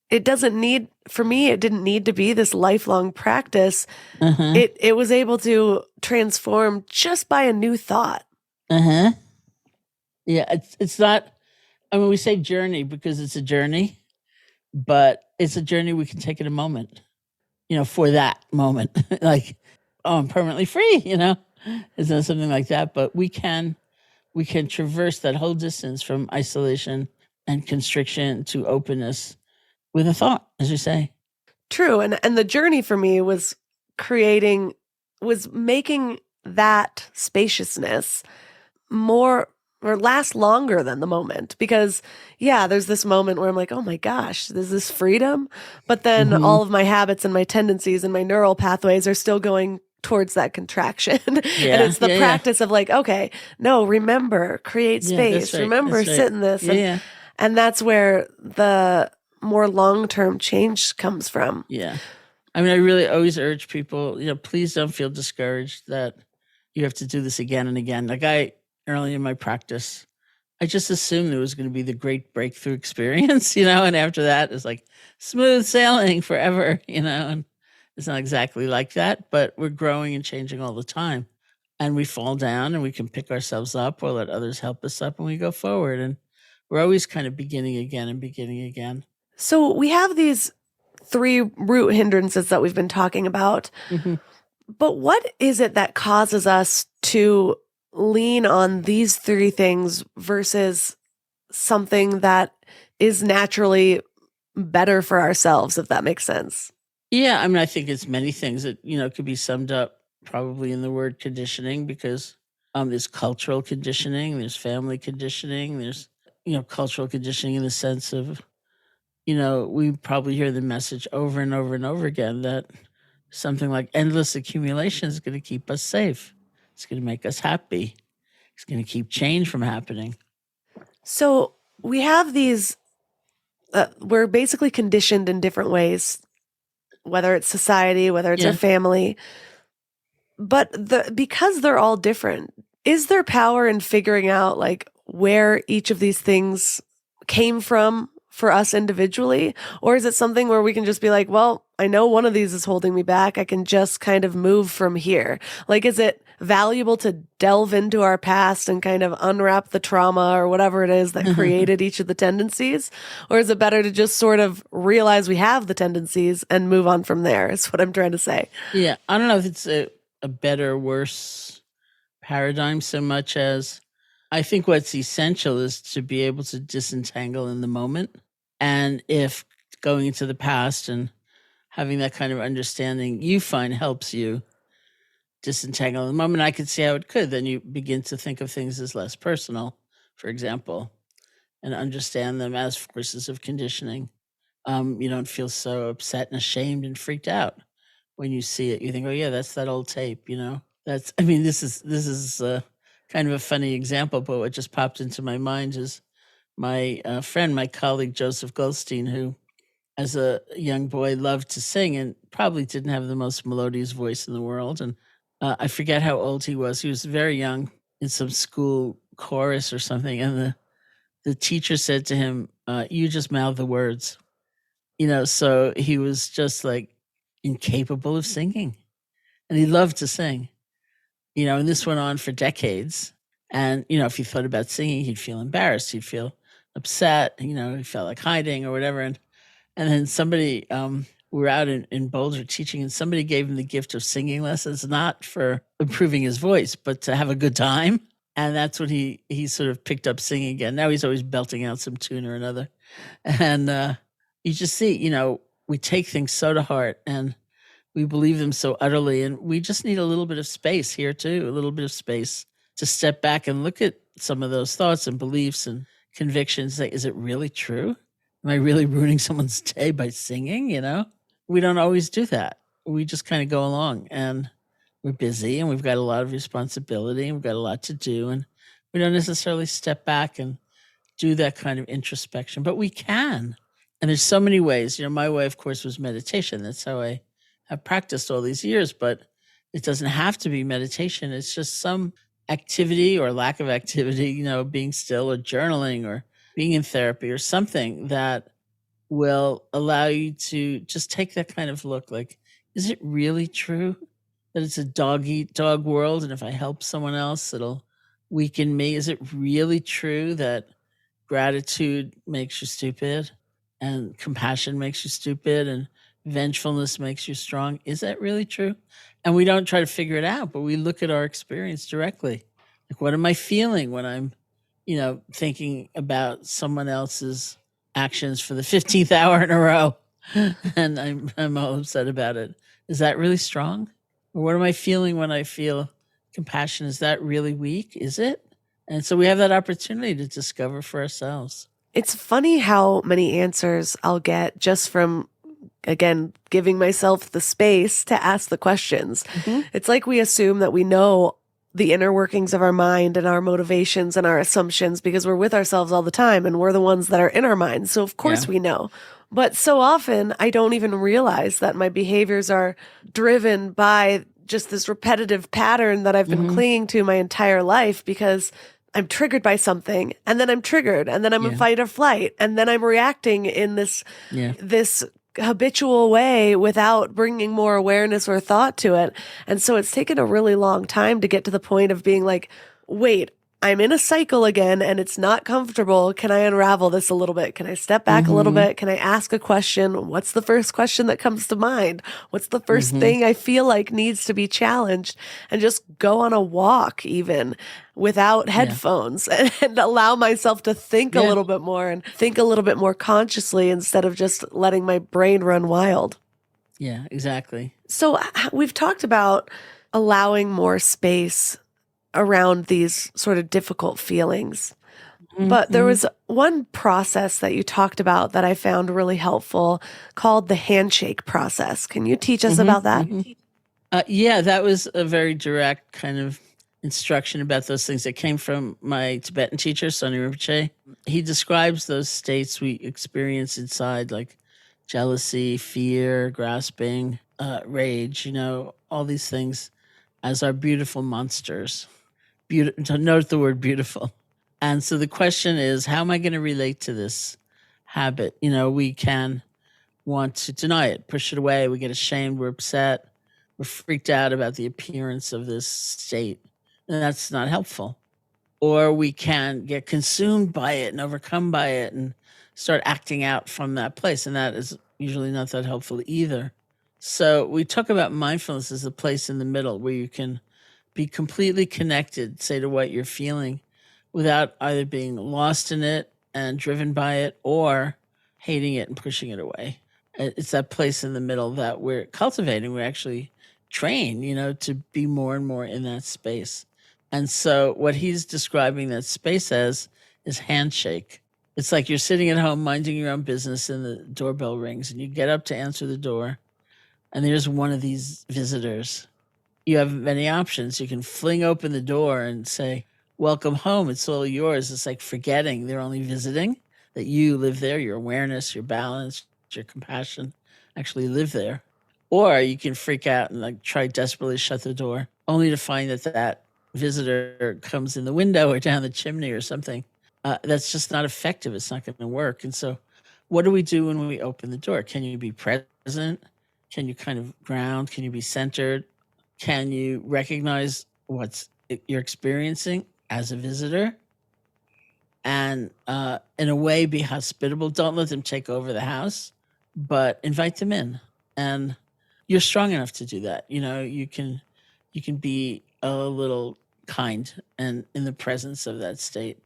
it doesn't need, for me, it didn't need to be this lifelong practice. It was able to transform just by a new thought. Yeah, it's not, I mean, we say journey because it's a journey, but it's a journey we can take in a moment, for that moment. Like, oh, I'm permanently free, It's not something like that, but we can traverse that whole distance from isolation and constriction to openness with a thought, as you say. True. And the journey for me was making that spaciousness more or last longer than the moment. Because there's this moment where I'm like, oh my gosh, there's this freedom. But then all of my habits and my tendencies and my neural pathways are still going towards that contraction. And it's the practice of like, okay, no, remember, create space, right, remember, sit in this. And that's where the more long-term change comes from. Yeah. I mean, I really always urge people, please don't feel discouraged that you have to do this again and again. Like early in my practice, I just assumed it was going to be the great breakthrough experience, and after that it's like smooth sailing forever, and it's not exactly like that, but we're growing and changing all the time. And we fall down and we can pick ourselves up or let others help us up and we go forward. And we're always kind of beginning again. So we have these 3 root hindrances that we've been talking about. But what is it that causes us to lean on these 3 things versus something that is naturally better for ourselves, if that makes sense? Yeah, I mean, I think it's many things that, could be summed up probably in the word conditioning, because there's cultural conditioning, there's family conditioning, there's, cultural conditioning in the sense of, we probably hear the message over and over and over again that something like endless accumulation is going to keep us safe. It's going to make us happy. It's going to keep change from happening. So we have these, we're basically conditioned in different ways, whether it's society, whether it's our family. But because they're all different, is there power in figuring out like where each of these things came from for us individually? Or is it something where we can just be like, well, I know one of these is holding me back. I can just kind of move from here. Like, is it valuable to delve into our past and kind of unwrap the trauma or whatever it is that created each of the tendencies? Or is it better to just sort of realize we have the tendencies and move on from there, is what I'm trying to say. Yeah. I don't know if it's a better or worse paradigm so much as I think what's essential is to be able to disentangle in the moment. And if going into the past and having that kind of understanding you find helps you disentangle in the moment, I could see how it could. Then you begin to think of things as less personal, for example, and understand them as forces of conditioning. You don't feel so upset and ashamed and freaked out when you see it. You think, oh yeah, that's that old tape, That's, I mean, this is kind of a funny example, but what just popped into my mind is my friend, my colleague, Joseph Goldstein, who as a young boy loved to sing and probably didn't have the most melodious voice in the world. And I forget how old he was. He was very young in some school chorus or something. And the teacher said to him, you just mouth the words. So he was just like incapable of singing, and he loved to sing, and this went on for decades. And, if he thought about singing, he'd feel embarrassed. He'd feel upset, he felt like hiding or whatever. And then somebody, we were out in Boulder teaching, and somebody gave him the gift of singing lessons, not for improving his voice, but to have a good time. And that's when he sort of picked up singing again. Now he's always belting out some tune or another. And, you just see, we take things so to heart and we believe them so utterly. And we just need a little bit of space here too, a little bit of space to step back and look at some of those thoughts and beliefs and convictions. Say, is it really true? Am I really ruining someone's day by singing? We don't always do that. We just kind of go along, and we're busy and we've got a lot of responsibility and we've got a lot to do. And we don't necessarily step back and do that kind of introspection, but we can. And there's so many ways. My way, of course, was meditation. That's how I have practiced all these years, but it doesn't have to be meditation. It's just some activity or lack of activity, being still or journaling or being in therapy or something that will allow you to just take that kind of look. Like, is it really true that it's a dog eat dog world? And if I help someone else, it'll weaken me. Is it really true that gratitude makes you stupid and compassion makes you stupid and vengefulness makes you strong? Is that really true? And we don't try to figure it out, but we look at our experience directly. Like, what am I feeling when I'm, thinking about someone else's actions for the 15th hour in a row and I'm all upset about it? Is that really strong? Or what am I feeling when I feel compassion? Is that really weak? Is it? And so we have that opportunity to discover for ourselves. It's funny how many answers I'll get just from, again, giving myself the space to ask the questions. Mm-hmm. It's like we assume that we know the inner workings of our mind and our motivations and our assumptions because we're with ourselves all the time and we're the ones that are in our minds. So of course we know. But so often I don't even realize that my behaviors are driven by just this repetitive pattern that I've been clinging to my entire life because I'm triggered by something, and then I'm triggered, and then I'm in fight or flight, and then I'm reacting in this habitual way without bringing more awareness or thought to it. And so it's taken a really long time to get to the point of being like, wait, I'm in a cycle again and it's not comfortable. Can I unravel this a little bit? Can I step back a little bit? Can I ask a question? What's the first question that comes to mind? What's the first thing I feel like needs to be challenged? And just go on a walk even without headphones and allow myself to think a little bit more and think a little bit more consciously instead of just letting my brain run wild. Yeah, exactly. So we've talked about allowing more space around these sort of difficult feelings. But there was one process that you talked about that I found really helpful called the handshake process. Can you teach us about that? Yeah, that was a very direct kind of instruction about those things that came from my Tibetan teacher, Sonny Rinpoche. He describes those states we experience inside, like jealousy, fear, grasping, rage, all these things as our beautiful monsters. Note the word beautiful. And so the question is, how am I going to relate to this habit? We can want to deny it, push it away. We get ashamed. We're upset. We're freaked out about the appearance of this state. And that's not helpful. Or we can get consumed by it and overcome by it and start acting out from that place. And that is usually not that helpful either. So we talk about mindfulness as a place in the middle where you can be completely connected, say, to what you're feeling, without either being lost in it and driven by it or hating it and pushing it away. It's that place in the middle that we're cultivating. We actually train, to be more and more in that space. And so what he's describing that space as is handshake. It's like you're sitting at home minding your own business and the doorbell rings and you get up to answer the door and there's one of these visitors. You have many options. You can fling open the door and say, welcome home. It's all yours. It's like forgetting they're only visiting, that you live there, your awareness, your balance, your compassion actually live there. Or you can freak out and like try desperately to shut the door, only to find that visitor comes in the window or down the chimney or something. That's just not effective. It's not going to work. And so what do we do when we open the door? Can you be present? Can you kind of ground? Can you be centered? Can you recognize what's you're experiencing as a visitor? And in a way, be hospitable. Don't let them take over the house, but invite them in. And you're strong enough to do that. You can be a little kind and in the presence of that state,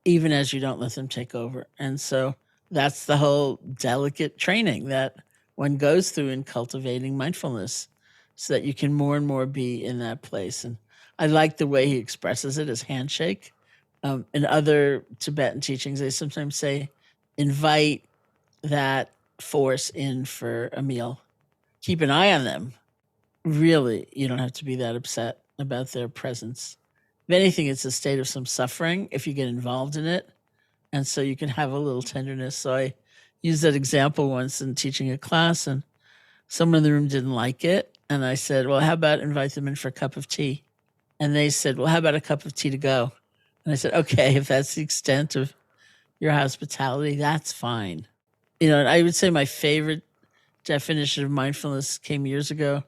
even as you don't let them take over. And so that's the whole delicate training that one goes through in cultivating mindfulness, so that you can more and more be in that place. And I like the way he expresses it as handshake. In other Tibetan teachings, they sometimes say, invite that force in for a meal. Keep an eye on them. Really, you don't have to be that upset about their presence. If anything, it's a state of some suffering if you get involved in it. And so you can have a little tenderness. So I used that example once in teaching a class, and someone in the room didn't like it. And I said, well, how about invite them in for a cup of tea? And they said, well, how about a cup of tea to go? And I said, okay, if that's the extent of your hospitality, that's fine. And I would say my favorite definition of mindfulness came years ago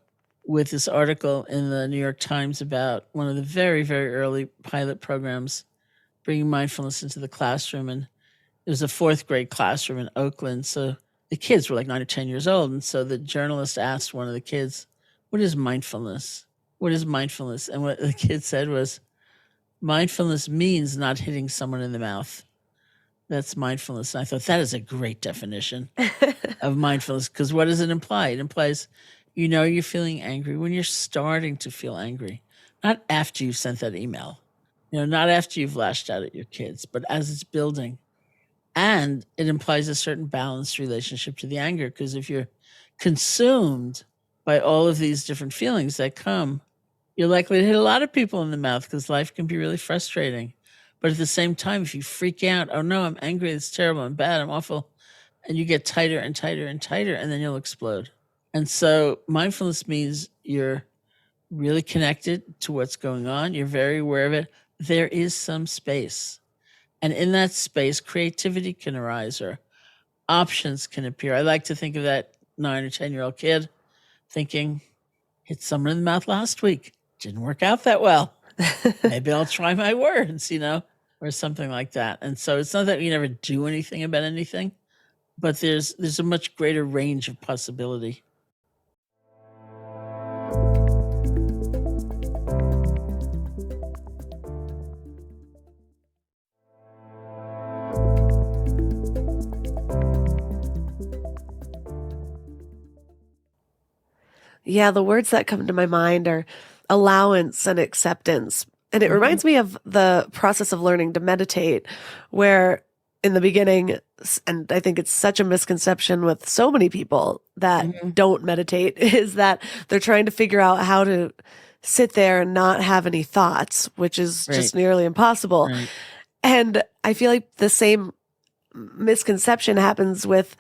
with this article in the New York Times about one of the very, very early pilot programs bringing mindfulness into the classroom. And it was a 4th grade classroom in Oakland. So the kids were like 9 or 10 years old. And so the journalist asked one of the kids, what is mindfulness? What is mindfulness? And what the kid said was, mindfulness means not hitting someone in the mouth. That's mindfulness. And I thought that is a great definition of mindfulness, because what does it imply? It implies, you're feeling angry when you're starting to feel angry, not after you've sent that email, not after you've lashed out at your kids, but as it's building. And it implies a certain balanced relationship to the anger, because if you're consumed by all of these different feelings that come, you're likely to hit a lot of people in the mouth, because life can be really frustrating. But at the same time, if you freak out, oh no, I'm angry, it's terrible, I'm bad, I'm awful, and you get tighter and tighter and tighter, and then you'll explode. And so mindfulness means you're really connected to what's going on. You're very aware of it. There is some space. And in that space, creativity can arise or options can appear. I like to think of that 9 or 10-year-old kid thinking, hit someone in the mouth last week. Didn't work out that well. Maybe I'll try my words, or something like that. And so it's not that you never do anything about anything, but there's a much greater range of possibility. Yeah, the words that come to my mind are allowance and acceptance. And it reminds me of the process of learning to meditate, where in the beginning, and I think it's such a misconception with so many people that don't meditate, is that they're trying to figure out how to sit there and not have any thoughts, which is just nearly impossible. Right. And I feel like the same misconception happens with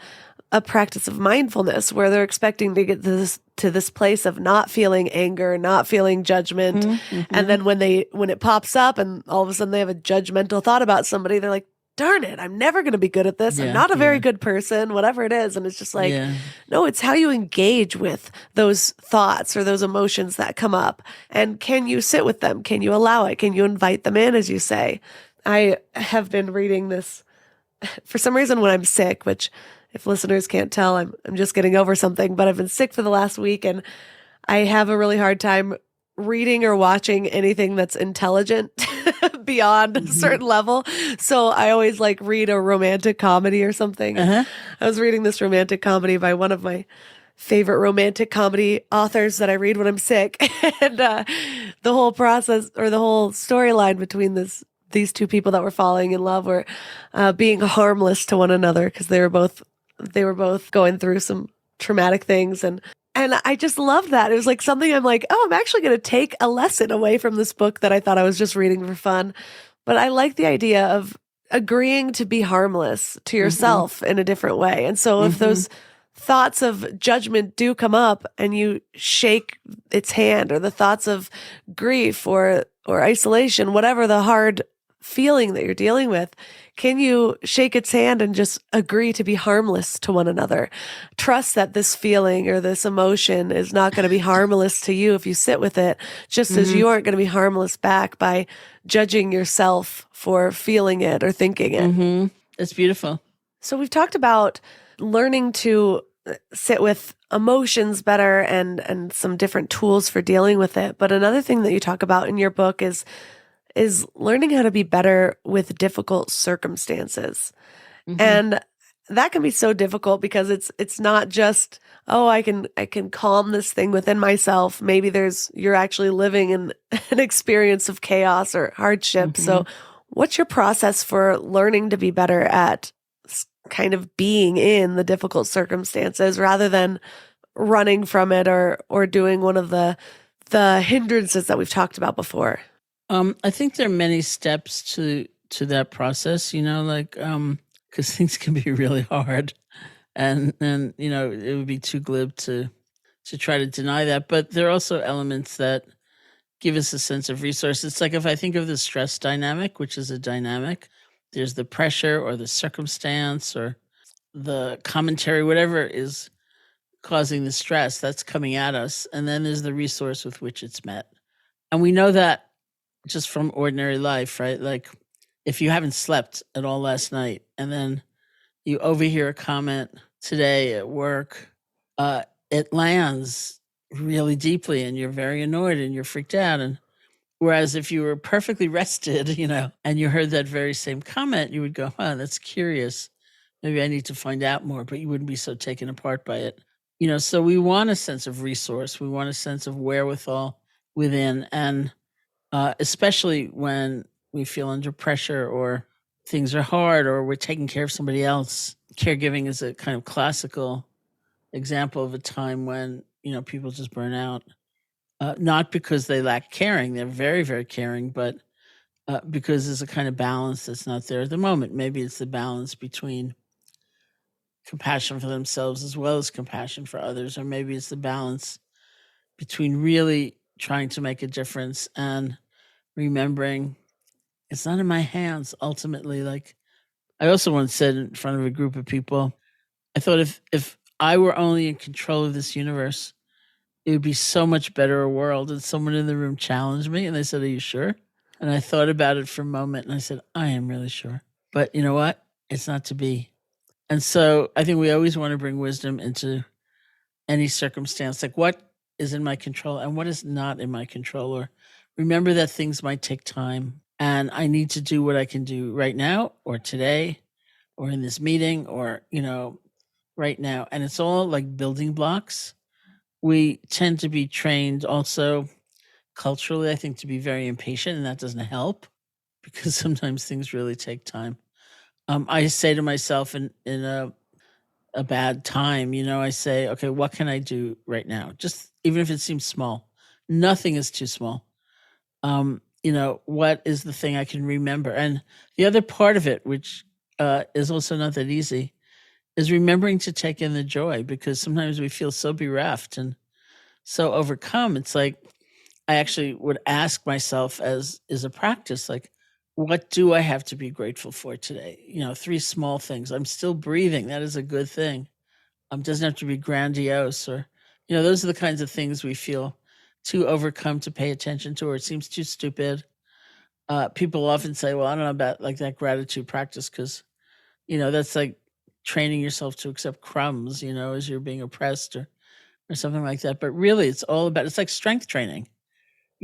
a practice of mindfulness, where they're expecting to get to this place of not feeling anger, not feeling judgment. And then when it pops up and all of a sudden they have a judgmental thought about somebody, they're like, darn it, I'm never going to be good at this. I'm not a very good person, whatever it is. And it's just like, no, it's how you engage with those thoughts or those emotions that come up. And can you sit with them? Can you allow it? Can you invite them in, as you say? I have been reading this for some reason when I'm sick, which if listeners can't tell, I'm just getting over something, but I've been sick for the last week and I have a really hard time reading or watching anything that's intelligent beyond a certain level. So I always like read a romantic comedy or something. I was reading this romantic comedy by one of my favorite romantic comedy authors that I read when I'm sick. And the whole process or the whole storyline between these two people that were falling in love were being harmless to one another because they were both going through some traumatic things. And I just love that. It was like something I'm like, oh, I'm actually going to take a lesson away from this book that I thought I was just reading for fun. But I like the idea of agreeing to be harmless to yourself in a different way. And so if those thoughts of judgment do come up and you shake its hand, or the thoughts of grief or isolation, whatever the hard feeling that you're dealing with, can you shake its hand and just agree to be harmless to one another? Trust that this feeling or this emotion is not going to be harmless to you if you sit with it, just as you aren't going to be harmless back by judging yourself for feeling it or thinking it. That's beautiful. So we've talked about learning to sit with emotions better and some different tools for dealing with it. But another thing that you talk about in your book is learning how to be better with difficult circumstances. And that can be so difficult because it's not just, oh, I can calm this thing within myself. Maybe you're actually living in an experience of chaos or hardship. So what's your process for learning to be better at kind of being in the difficult circumstances rather than running from it or doing one of the hindrances that we've talked about before? I think there are many steps to that process, because things can be really hard, and it would be too glib to try to deny that. But there are also elements that give us a sense of resource. It's like if I think of the stress dynamic, which is a dynamic, there's the pressure or the circumstance or the commentary, whatever is causing the stress that's coming at us, and then there's the resource with which it's met, and we know that just from ordinary life, right? Like if you haven't slept at all last night and then you overhear a comment today at work, it lands really deeply and you're very annoyed and you're freaked out. And whereas if you were perfectly rested, and you heard that very same comment, you would go, huh, that's curious. Maybe I need to find out more, but you wouldn't be so taken apart by it. So we want a sense of resource. We want a sense of wherewithal within. And especially when we feel under pressure or things are hard or we're taking care of somebody else. Caregiving is a kind of classical example of a time when, people just burn out. Not because they lack caring. They're very, very caring, but because there's a kind of balance that's not there at the moment. Maybe it's the balance between compassion for themselves as well as compassion for others, or maybe it's the balance between really trying to make a difference and remembering it's not in my hands ultimately. Like I also once said in front of a group of people, I thought if I were only in control of this universe, it would be so much better a world. And someone in the room challenged me and they said, are you sure? And I thought about it for a moment and I said, I am really sure. But you know what? It's not to be. And so I think we always want to bring wisdom into any circumstance, like what is in my control and what is not in my control, or remember that things might take time and I need to do what I can do right now or today or in this meeting or, right now. And it's all like building blocks. We tend to be trained also culturally, I think, to be very impatient, and that doesn't help because sometimes things really take time. I say to myself in a bad time, I say, okay, what can I do right now? Just even if it seems small, nothing is too small. What is the thing I can remember? And the other part of it, which is also not that easy, is remembering to take in the joy, because sometimes we feel so bereft and so overcome. It's like I actually would ask myself as a practice, like, what do I have to be grateful for today? 3 small things. I'm still breathing. That is a good thing. Doesn't have to be grandiose or, those are the kinds of things we feel too overcome to pay attention to, or it seems too stupid. People often say, well, I don't know about like that gratitude practice because, that's like training yourself to accept crumbs, as you're being oppressed or something like that. But really, it's all about, it's like strength training.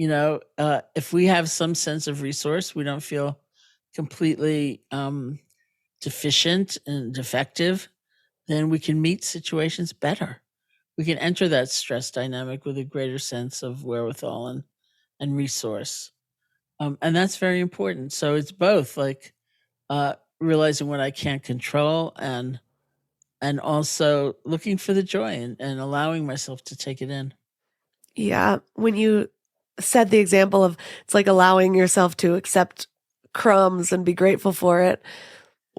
If we have some sense of resource, we don't feel completely deficient and defective, then we can meet situations better. We can enter that stress dynamic with a greater sense of wherewithal and resource. And that's very important. So it's both like realizing what I can't control and also looking for the joy and allowing myself to take it in. Yeah. When you said the example of it's like allowing yourself to accept crumbs and be grateful for it,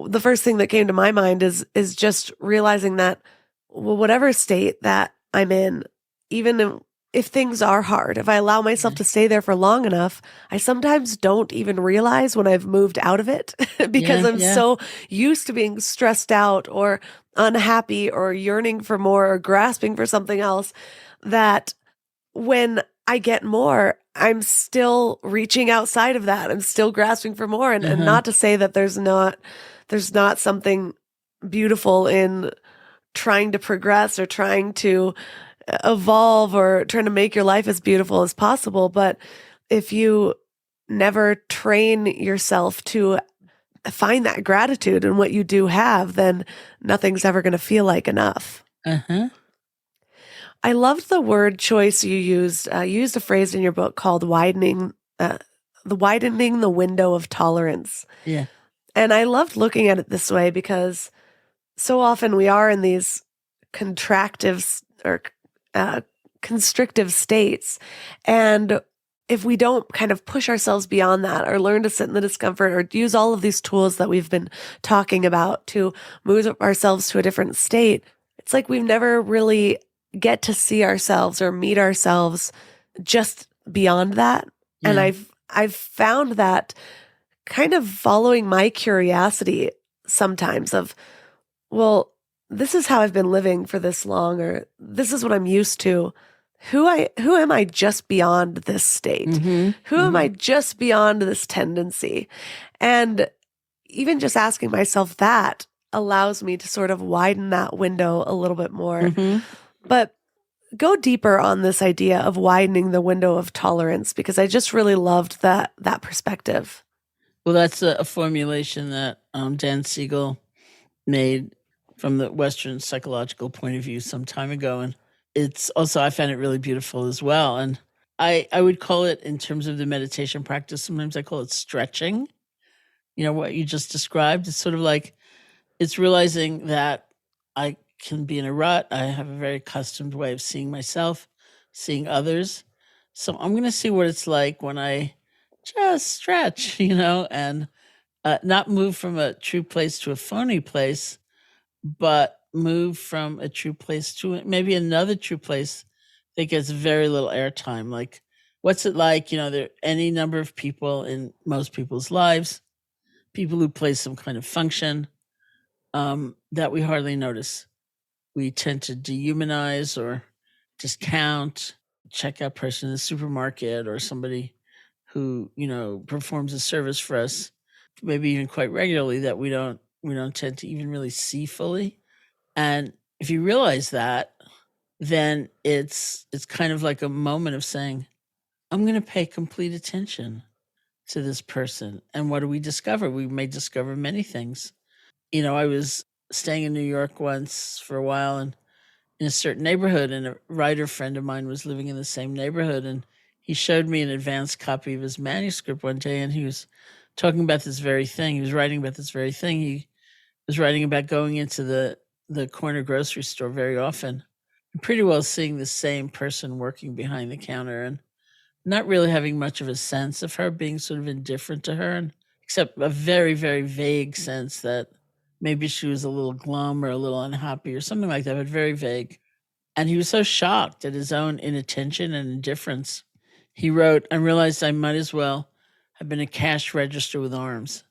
the first thing that came to my mind is just realizing that, well, whatever state that I'm in, even if things are hard, if I allow myself to stay there for long enough, I sometimes don't even realize when I've moved out of it because I'm so used to being stressed out or unhappy or yearning for more or grasping for something else that when I get more, I'm still reaching outside of that. I'm still grasping for more. And not to say that there's not something beautiful in trying to progress or trying to evolve or trying to make your life as beautiful as possible. But if you never train yourself to find that gratitude in what you do have, then nothing's ever going to feel like enough. I loved the word choice you used. You used a phrase in your book called widening the window of tolerance. Yeah. And I loved looking at it this way because so often we are in these contractive or constrictive states. And if we don't kind of push ourselves beyond that or learn to sit in the discomfort or use all of these tools that we've been talking about to move ourselves to a different state, it's like we've never really get to see ourselves or meet ourselves just beyond that. Yeah. And I've found that kind of following my curiosity sometimes of, well, this is how I've been living for this long, or this is what I'm used to. Who am I just beyond this state? Who am I just beyond this tendency? And even just asking myself that allows me to sort of widen that window a little bit more. But go deeper on this idea of widening the window of tolerance, because I just really loved that perspective. Well, that's a formulation that Dan Siegel made from the Western psychological point of view some time ago. And it's also, I found it really beautiful as well. And I would call it, in terms of the meditation practice, sometimes I call it stretching. What you just described. It's sort of like, it's realizing that I can be in a rut. I have a very accustomed way of seeing myself, seeing others. So I'm going to see what it's like when I just stretch, and not move from a true place to a phony place, but move from a true place to maybe another true place that gets very little airtime. Like, what's it like? There are any number of people in most people's lives, people who play some kind of function that we hardly notice. We tend to dehumanize or discount, checkout person in the supermarket, or somebody who, performs a service for us, maybe even quite regularly, that we don't tend to even really see fully. And if you realize that, then it's kind of like a moment of saying, I'm going to pay complete attention to this person. And what do we discover? We may discover many things. I was staying in New York once for a while, and in a certain neighborhood, and a writer friend of mine was living in the same neighborhood, and he showed me an advanced copy of his manuscript one day, and he was talking about this very thing. He was writing about this very thing. He was writing about going into the corner grocery store very often, and pretty well seeing the same person working behind the counter, and not really having much of a sense of her, being sort of indifferent to her, and except a very, very vague sense that maybe she was a little glum or a little unhappy or something like that, but very vague. And he was so shocked at his own inattention and indifference. He wrote, I realized I might as well have been a cash register with arms.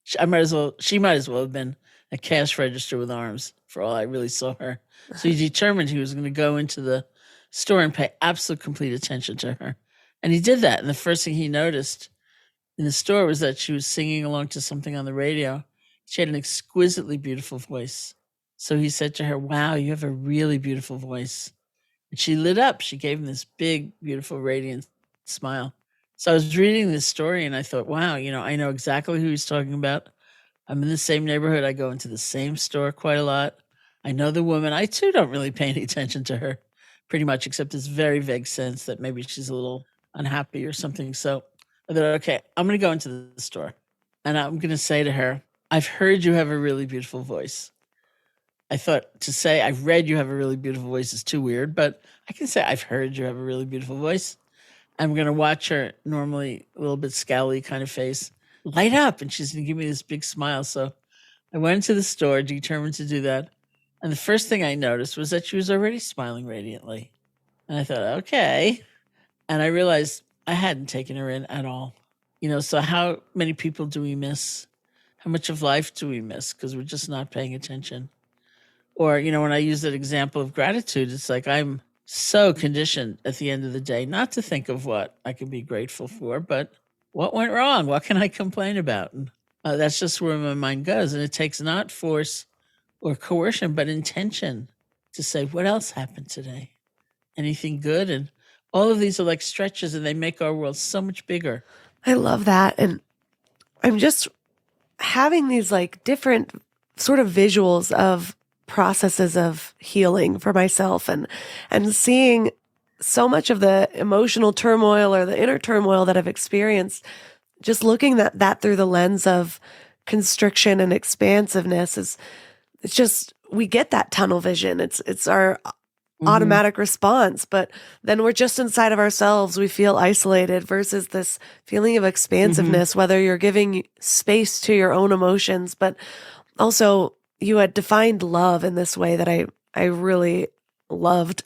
She might as well have been a cash register with arms for all I really saw her. So he determined he was going to go into the store and pay absolute complete attention to her. And he did that. And the first thing he noticed in the store was that she was singing along to something on the radio. She had an exquisitely beautiful voice. So he said to her, wow, you have a really beautiful voice. And she lit up. She gave him this big, beautiful radiance. smile. So I was reading this story and I thought, wow, I know exactly who he's talking about. I'm in the same neighborhood. I go into the same store quite a lot. I know the woman. I too don't really pay any attention to her pretty much, except this very vague sense that maybe she's a little unhappy or something. So I thought, okay, I'm going to go into the store and I'm going to say to her, I've heard you have a really beautiful voice. I thought to say I've read you have a really beautiful voice is too weird, but I can say I've heard you have a really beautiful voice. I'm going to watch her, normally a little bit scowly kind of face, light up, and she's going to give me this big smile. So I went into the store, determined to do that. And the first thing I noticed was that she was already smiling radiantly. And I thought, okay. And I realized I hadn't taken her in at all. So how many people do we miss? How much of life do we miss because we're just not paying attention? Or, when I use that example of gratitude, it's like I'm so conditioned at the end of the day not to think of what I can be grateful for, but what went wrong? What can I complain about? And that's just where my mind goes. And it takes not force or coercion, but intention to say, what else happened today? Anything good? And all of these are like stretches and they make our world so much bigger. I love that. And I'm just having these like different sort of visuals of processes of healing for myself and seeing so much of the emotional turmoil or the inner turmoil that I've experienced, just looking at that through the lens of constriction and expansiveness it's just, we get that tunnel vision. It's our automatic response, but then we're just inside of ourselves. We feel isolated versus this feeling of expansiveness, whether you're giving space to your own emotions, but also you had defined love in this way that I really loved,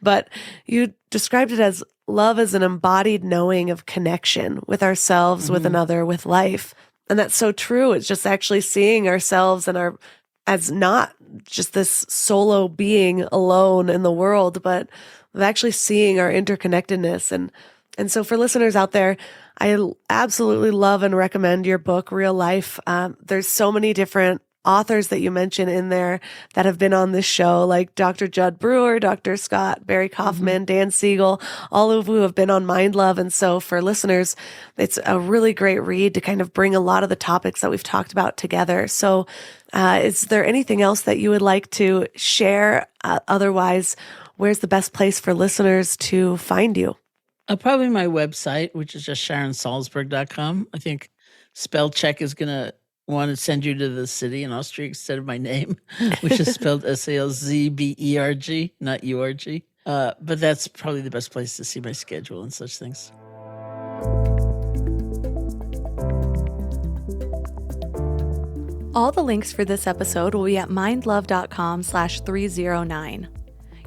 but you described it as love as an embodied knowing of connection with ourselves, with another, with life. And that's so true. It's just actually seeing ourselves and as not just this solo being alone in the world, but of actually seeing our interconnectedness. And so for listeners out there, I absolutely love and recommend your book, Real Life. There's so many different authors that you mention in there that have been on this show, like Dr. Judd Brewer, Dr. Scott, Barry Kaufman, Dan Siegel, all of who have been on Mind Love. And so for listeners, it's a really great read to kind of bring a lot of the topics that we've talked about together. So is there anything else that you would like to share? Otherwise, where's the best place for listeners to find you? Probably my website, which is just SharonSalzberg.com. I think spell check is going to want to send you to the city in Austria instead of my name, which is spelled Salzberg, not URG. But that's probably the best place to see my schedule and such things. All the links for this episode will be at mindlove.com/309.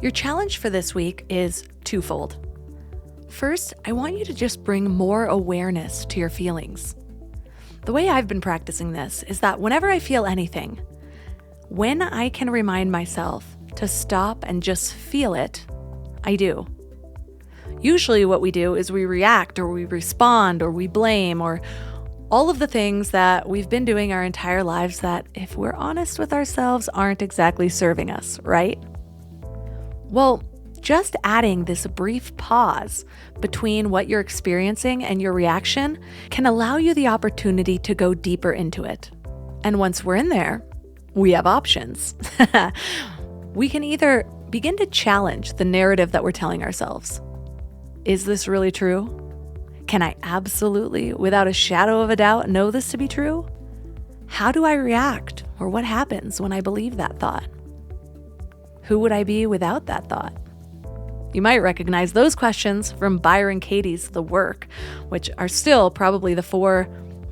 Your challenge for this week is twofold. First, I want you to just bring more awareness to your feelings. The way I've been practicing this is that whenever I feel anything, when I can remind myself to stop and just feel it, I do. Usually what we do is we react or we respond or we blame or all of the things that we've been doing our entire lives that, if we're honest with ourselves, aren't exactly serving us, right? Well, just adding this brief pause between what you're experiencing and your reaction can allow you the opportunity to go deeper into it. And once we're in there, we have options. We can either begin to challenge the narrative that we're telling ourselves. Is this really true? Can I absolutely, without a shadow of a doubt, know this to be true? How do I react, or what happens when I believe that thought? Who would I be without that thought? You might recognize those questions from Byron Katie's The Work, which are still probably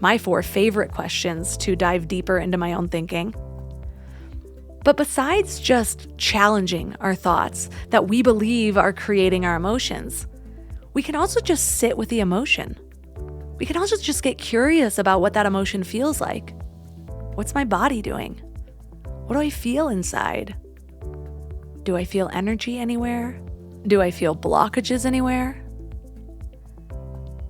my four favorite questions to dive deeper into my own thinking. But besides just challenging our thoughts that we believe are creating our emotions, we can also just sit with the emotion. We can also just get curious about what that emotion feels like. What's my body doing? What do I feel inside? Do I feel energy anywhere? Do I feel blockages anywhere?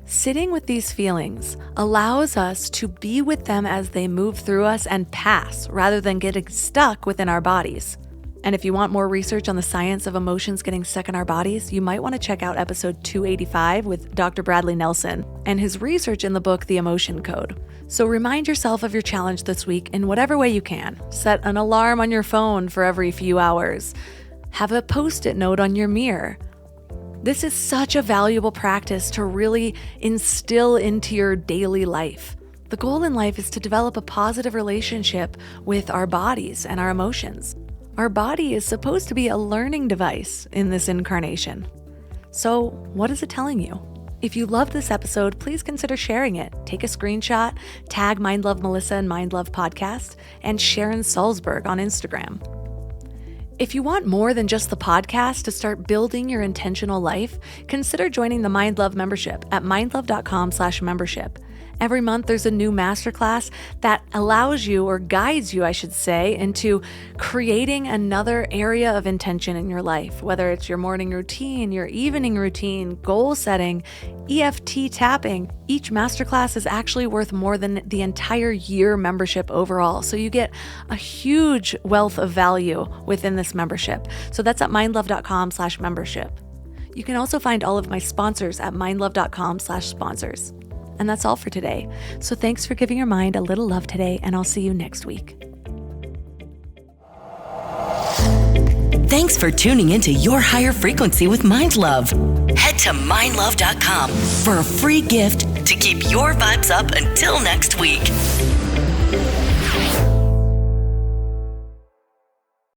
Sitting with these feelings allows us to be with them as they move through us and pass rather than getting stuck within our bodies. And if you want more research on the science of emotions getting stuck in our bodies, you might want to check out episode 285 with Dr. Bradley Nelson and his research in the book, The Emotion Code. So remind yourself of your challenge this week in whatever way you can. Set an alarm on your phone for every few hours. Have a Post-it note on your mirror. This is such a valuable practice to really instill into your daily life. The goal in life is to develop a positive relationship with our bodies and our emotions. Our body is supposed to be a learning device in this incarnation. So, what is it telling you? If you love this episode, please consider sharing it. Take a screenshot, tag Mind Love Melissa and Mind Love Podcast, and Sharon Salzberg on Instagram. If you want more than just the podcast to start building your intentional life, consider joining the Mind Love membership at mindlove.com/membership. Every month, there's a new masterclass that allows you, or guides you, I should say, into creating another area of intention in your life, whether it's your morning routine, your evening routine, goal setting, EFT tapping. Each masterclass is actually worth more than the entire year membership overall. So you get a huge wealth of value within this membership. So that's at mindlove.com/membership. You can also find all of my sponsors at mindlove.com/sponsors. And that's all for today. So thanks for giving your mind a little love today, and I'll see you next week. Thanks for tuning into Your Higher Frequency with Mind Love. Head to mindlove.com for a free gift to keep your vibes up until next week.